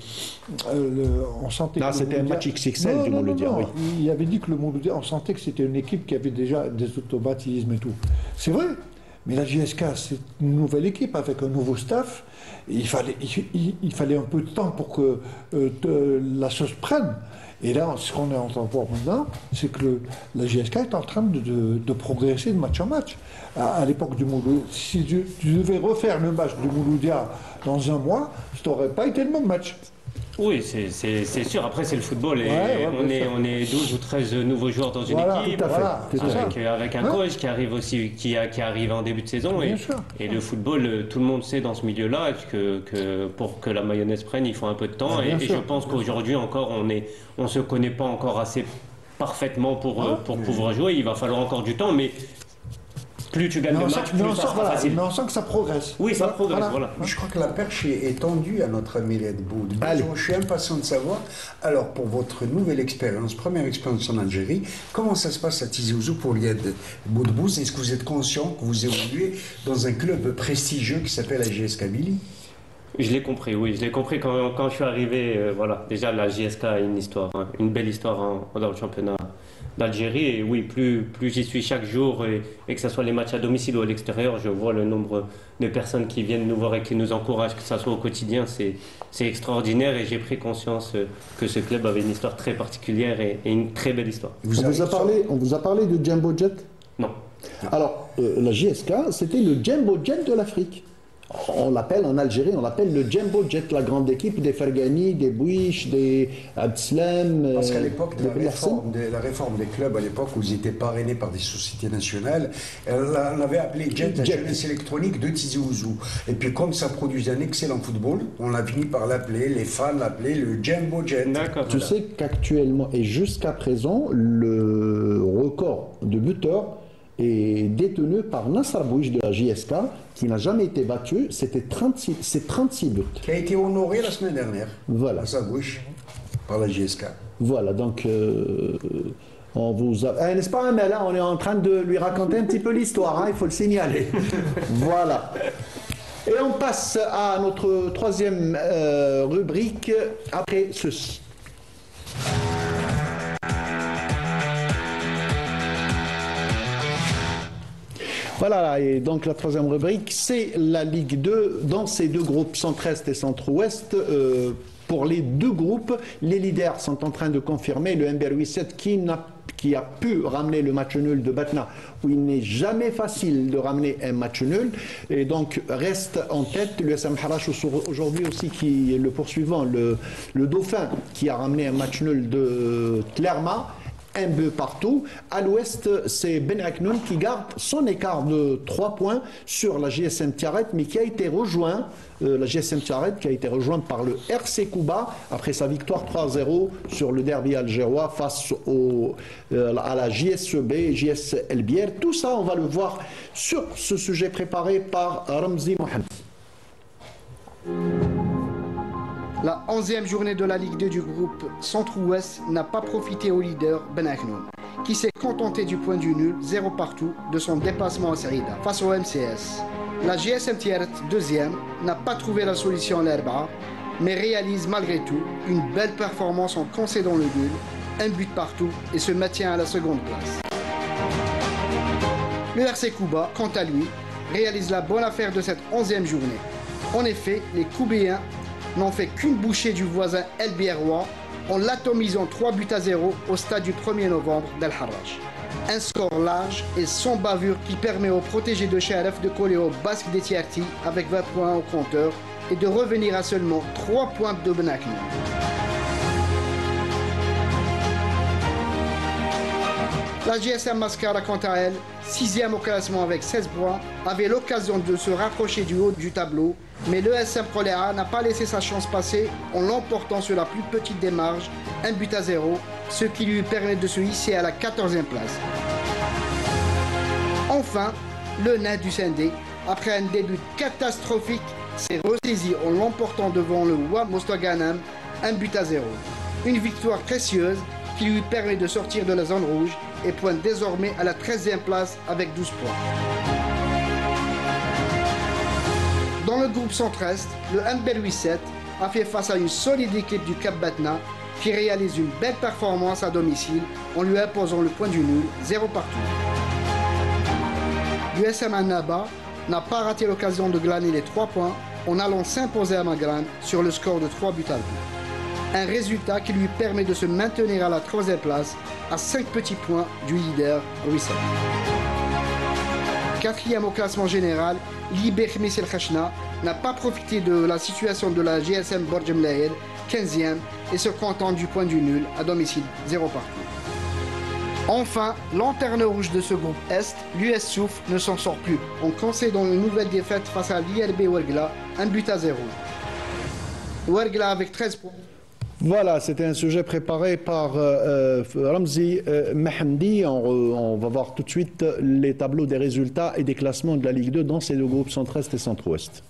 on sentait que c'était un match XXL du Mouloudia. Oui. Il avait dit que le Mouloudia, on sentait que c'était une équipe qui avait déjà des automatismes et tout. C'est vrai, mais la JSK, c'est une nouvelle équipe avec un nouveau staff. Il fallait un peu de temps pour que la sauce prenne. Et là, ce qu'on est en train de voir maintenant, c'est que la JSK est en train de progresser de match en match. À l'époque du Mouloudia, si tu devais refaire le match du Mouloudia dans un mois, ça n'aurait pas été le même match. Oui, c'est sûr. Après, c'est le football. Et on est 12 ou 13 nouveaux joueurs dans une équipe. Avec un coach qui arrive aussi, qui arrive en début de saison. Et le football, tout le monde sait dans ce milieu-là que pour que la mayonnaise prenne, il faut un peu de temps. Et je pense qu'aujourd'hui encore, on se connaît pas encore assez parfaitement pour pouvoir jouer. Il va falloir encore du temps, mais plus tu gagnes de matchs, plus ça sera facile. Mais on sent que ça progresse. Oui, ça progresse, voilà. Je crois que la perche est tendue à notre ami Riyad Boudbouz. Je suis impatient de savoir, alors pour votre nouvelle expérience, première expérience en Algérie, comment ça se passe à Tizi Ouzou pour Riyad Boudbouz? Est-ce que vous êtes conscient que vous évoluez dans un club prestigieux qui s'appelle la JS Kabylie? Je l'ai compris, oui. Je l'ai compris quand je suis arrivé. Voilà. Déjà, la JSK a une histoire, une belle histoire dans le championnat d'Algérie. Et oui, plus j'y suis chaque jour, et que ce soit les matchs à domicile ou à l'extérieur, je vois le nombre de personnes qui viennent nous voir et qui nous encouragent, que ce soit au quotidien. C'est extraordinaire, et j'ai pris conscience que ce club avait une histoire très particulière et une très belle histoire. On vous a parlé de Jumbo Jet? Non. Alors, la JSK, c'était le Jumbo Jet de l'Afrique. On l'appelle en Algérie, on l'appelle le Jumbo Jet, la grande équipe des Fergani, des Bouiche, des Abdeslam. Parce qu'à l'époque de la réforme des clubs, à l'époque où ils étaient parrainés par des sociétés nationales, on avait appelé Jet la jeunesse électronique de Tizi Ouzou. Et puis comme ça produisait un excellent football, on a fini par l'appeler, les fans l'appelaient le Jumbo Jet. D'accord. Tu sais qu'actuellement et jusqu'à présent, le record de buteurs est détenu par Nasser Bouiche de la JSK, qui n'a jamais été battu. C'est 36 buts. Qui a été honoré la semaine dernière. Voilà. Nasser Bouiche, par la JSK. Voilà, donc on vous a... n'est-ce pas, mais là, on est en train de lui raconter un petit peu l'histoire, il faut le signaler. Voilà. Et on passe à notre troisième rubrique, après ceci. Voilà, et donc la troisième rubrique, c'est la Ligue 2 dans ces deux groupes, Centre-Est et Centre-Ouest. Pour les deux groupes, les leaders sont en train de confirmer le MBR 87 qui a pu ramener le match nul de Batna, où il n'est jamais facile de ramener un match nul, et donc reste en tête l'USM Harash aujourd'hui aussi, qui est le poursuivant, le Dauphin, qui a ramené un match nul de Clermont, un but partout. À l'ouest, c'est Ben Aknoun qui garde son écart de 3 points sur la GSM Tiaret, mais qui a été rejoint, la GSM Tiaret qui a été rejointe par le RC Kouba après sa victoire 3-0 sur le derby algérois face à la JSEB et JS El Bier. Tout ça, on va le voir sur ce sujet préparé par Ramzi Mohamed. La 11e journée de la Ligue 2 du groupe Centre-Ouest n'a pas profité au leader Ben Aknoun, qui s'est contenté du point du nul, 0 partout, de son déplacement à Serida face au MCS. La GSM Tiaret, deuxième, n'a pas trouvé la solution à l'Herba, mais réalise malgré tout une belle performance en concédant le nul, un but partout, et se maintient à la seconde place. Le RC Kouba, quant à lui, réalise la bonne affaire de cette 11e journée. En effet, les Koubéens n'ont fait qu'une bouchée du voisin El Bierrois en l'atomisant 3-0 au stade du 1er novembre d'El Harrach. Un score large et sans bavure qui permet aux protégés de Sharaf de coller au basque des Tiarti avec 20 points au compteur et de revenir à seulement 3 points de Ben Aknoun. La GSM Mascara, quant à elle, 6e au classement avec 16 points, avait l'occasion de se rapprocher du haut du tableau, mais le SM Proléa n'a pas laissé sa chance passer en l'emportant sur la plus petite des marges, 1-0, ce qui lui permet de se hisser à la 14e place. Enfin, le nain du Sindé, après un début catastrophique, s'est ressaisi en l'emportant devant le Wam Mostaganam, 1-0. Une victoire précieuse qui lui permet de sortir de la zone rouge et pointe désormais à la 13e place avec 12 points. Dans le groupe Centre-Est, le MBR 87 a fait face à une solide équipe du Cap Batna qui réalise une belle performance à domicile en lui imposant le point du nul, 0 partout. L'USM Annaba n'a pas raté l'occasion de glaner les 3 points en allant s'imposer à Magrane sur le score de 3 buts à 2. Un résultat qui lui permet de se maintenir à la 3e place à 5 petits points du leader Ruissel. 4e au classement général, Liber Khmis El Khachna n'a pas profité de la situation de la GSM Borj Mlahed 15e et se contentent du point du nul à domicile 0 partout. Enfin, lanterne rouge de ce groupe Est, l'US Souf ne s'en sort plus. On concède une nouvelle défaite face à l'IRB Ouargla, 1-0. Ouargla avec 13 points. Voilà, c'était un sujet préparé par Ramzi Mahamdi. On va voir tout de suite les tableaux des résultats et des classements de la Ligue 2 dans ces deux groupes centre-est et centre-ouest.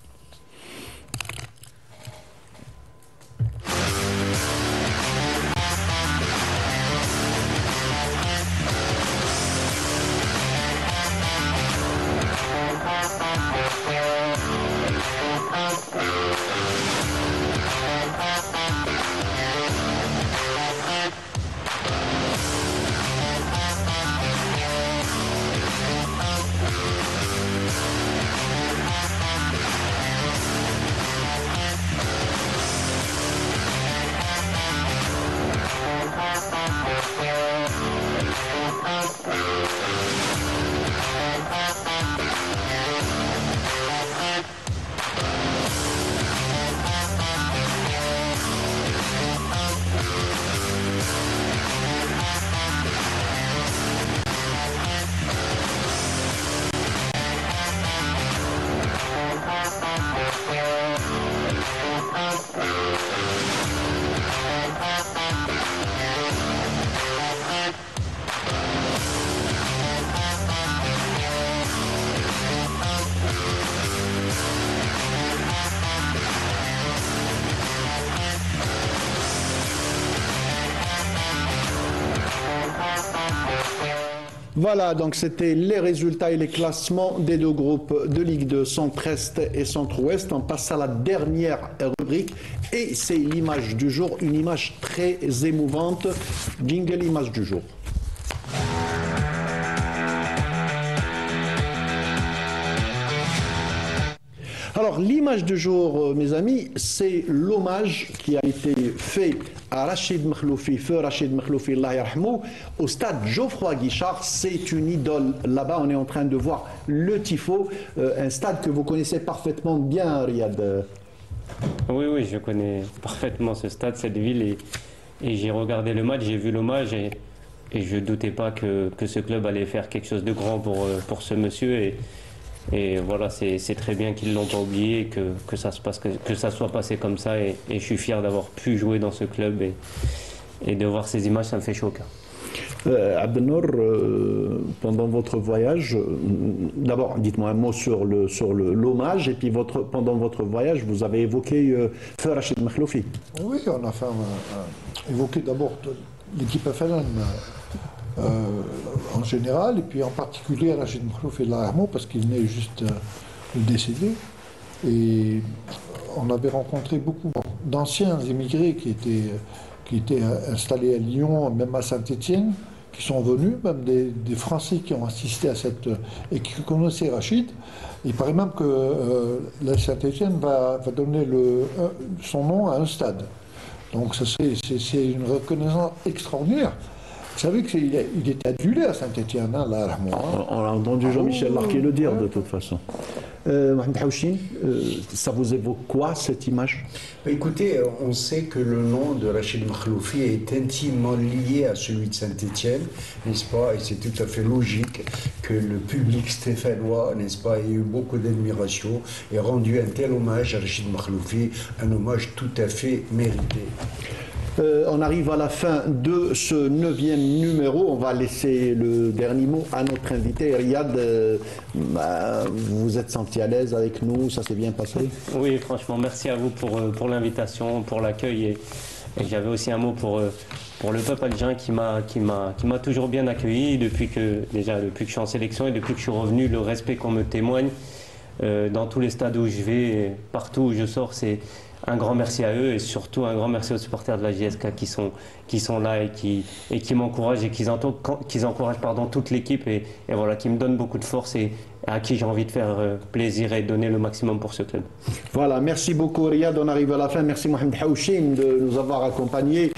Voilà, donc c'était les résultats et les classements des deux groupes de Ligue 2, Centre-Est et Centre-Ouest. On passe à la dernière rubrique et c'est l'image du jour, une image très émouvante. Jingle, image du jour. Alors, l'image du jour, mes amis, c'est l'hommage qui a été fait à Rachid Makhloufi, feu Rachid Makhloufi, Allah yarhamou, au stade Geoffroy Guichard. C'est une idole. Là-bas, on est en train de voir le Tifo, un stade que vous connaissez parfaitement bien, Riyad. Oui, je connais parfaitement ce stade, cette ville, et j'ai regardé le match, j'ai vu l'hommage, et je ne doutais pas que ce club allait faire quelque chose de grand pour ce monsieur. Et voilà, c'est très bien qu'ils ne l'ont pas oublié, que ça soit passé comme ça. Et je suis fier d'avoir pu jouer dans ce club et de voir ces images, ça me fait chaud au cœur. Abdelnour, pendant votre voyage, d'abord dites-moi un mot sur l'hommage, et puis pendant votre voyage, vous avez évoqué feu Rachid Makhloufi. Oui, on a évoqué d'abord l'équipe FLN. En général, et puis en particulier Rachid Makhloufi parce qu'il venait juste de décéder. Et on avait rencontré beaucoup d'anciens immigrés qui étaient installés à Lyon, même à Saint-Étienne, qui sont venus, même des Français qui ont assisté à cette... et qui connaissaient Rachid. Il paraît même que la Saint-Étienne va donner son nom à un stade. Donc c'est une reconnaissance extraordinaire. Vous savez qu'il était adulé à Saint-Étienne, hein, là. On a entendu Jean-Michel Larquet le dire, de toute façon. Mohamed Haouchine, ça vous évoque quoi, cette image? Écoutez, on sait que le nom de Rachid Makhloufi est intimement lié à celui de Saint-Étienne, n'est-ce pas? Et c'est tout à fait logique que le public stéphanois, n'est-ce pas, ait eu beaucoup d'admiration et rendu un tel hommage à Rachid Makhloufi, un hommage tout à fait mérité. On arrive à la fin de ce 9e numéro. On va laisser le dernier mot à notre invité. Riyad, vous vous êtes senti à l'aise avec nous? Ça s'est bien passé? Oui, franchement, merci à vous pour l'invitation, pour l'accueil. Et j'avais aussi un mot pour le peuple algérien qui m'a toujours bien accueilli depuis que je suis en sélection et depuis que je suis revenu. Le respect qu'on me témoigne dans tous les stades où je vais, partout où je sors, c'est un grand merci à eux et surtout un grand merci aux supporters de la JSK qui sont là et qui m'encouragent et qui encouragent toute l'équipe et voilà, qui me donnent beaucoup de force et à qui j'ai envie de faire plaisir et donner le maximum pour ce club. Voilà, merci beaucoup Riyad, on arrive à la fin. Merci Mohamed Haouchine de nous avoir accompagnés.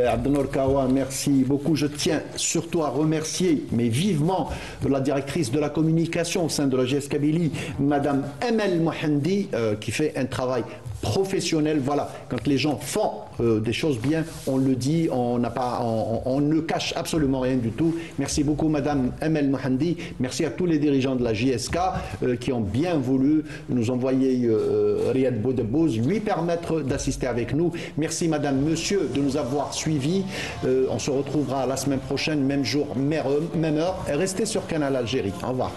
Abdelnour Kawa, merci beaucoup. Je tiens surtout à remercier, mais vivement, la directrice de la communication au sein de la JS Kabylie, Madame Emel Mohandi, qui fait un travail professionnel. Voilà, quand les gens font des choses bien, on le dit, on ne cache absolument rien du tout. Merci beaucoup Madame Emel Mohandi, merci à tous les dirigeants de la JSK qui ont bien voulu nous envoyer Riyad Boudebouz, lui permettre d'assister avec nous. Merci Madame, Monsieur de nous avoir suivis. On se retrouvera la semaine prochaine, même jour, même heure. Et restez sur Canal Algérie. Au revoir.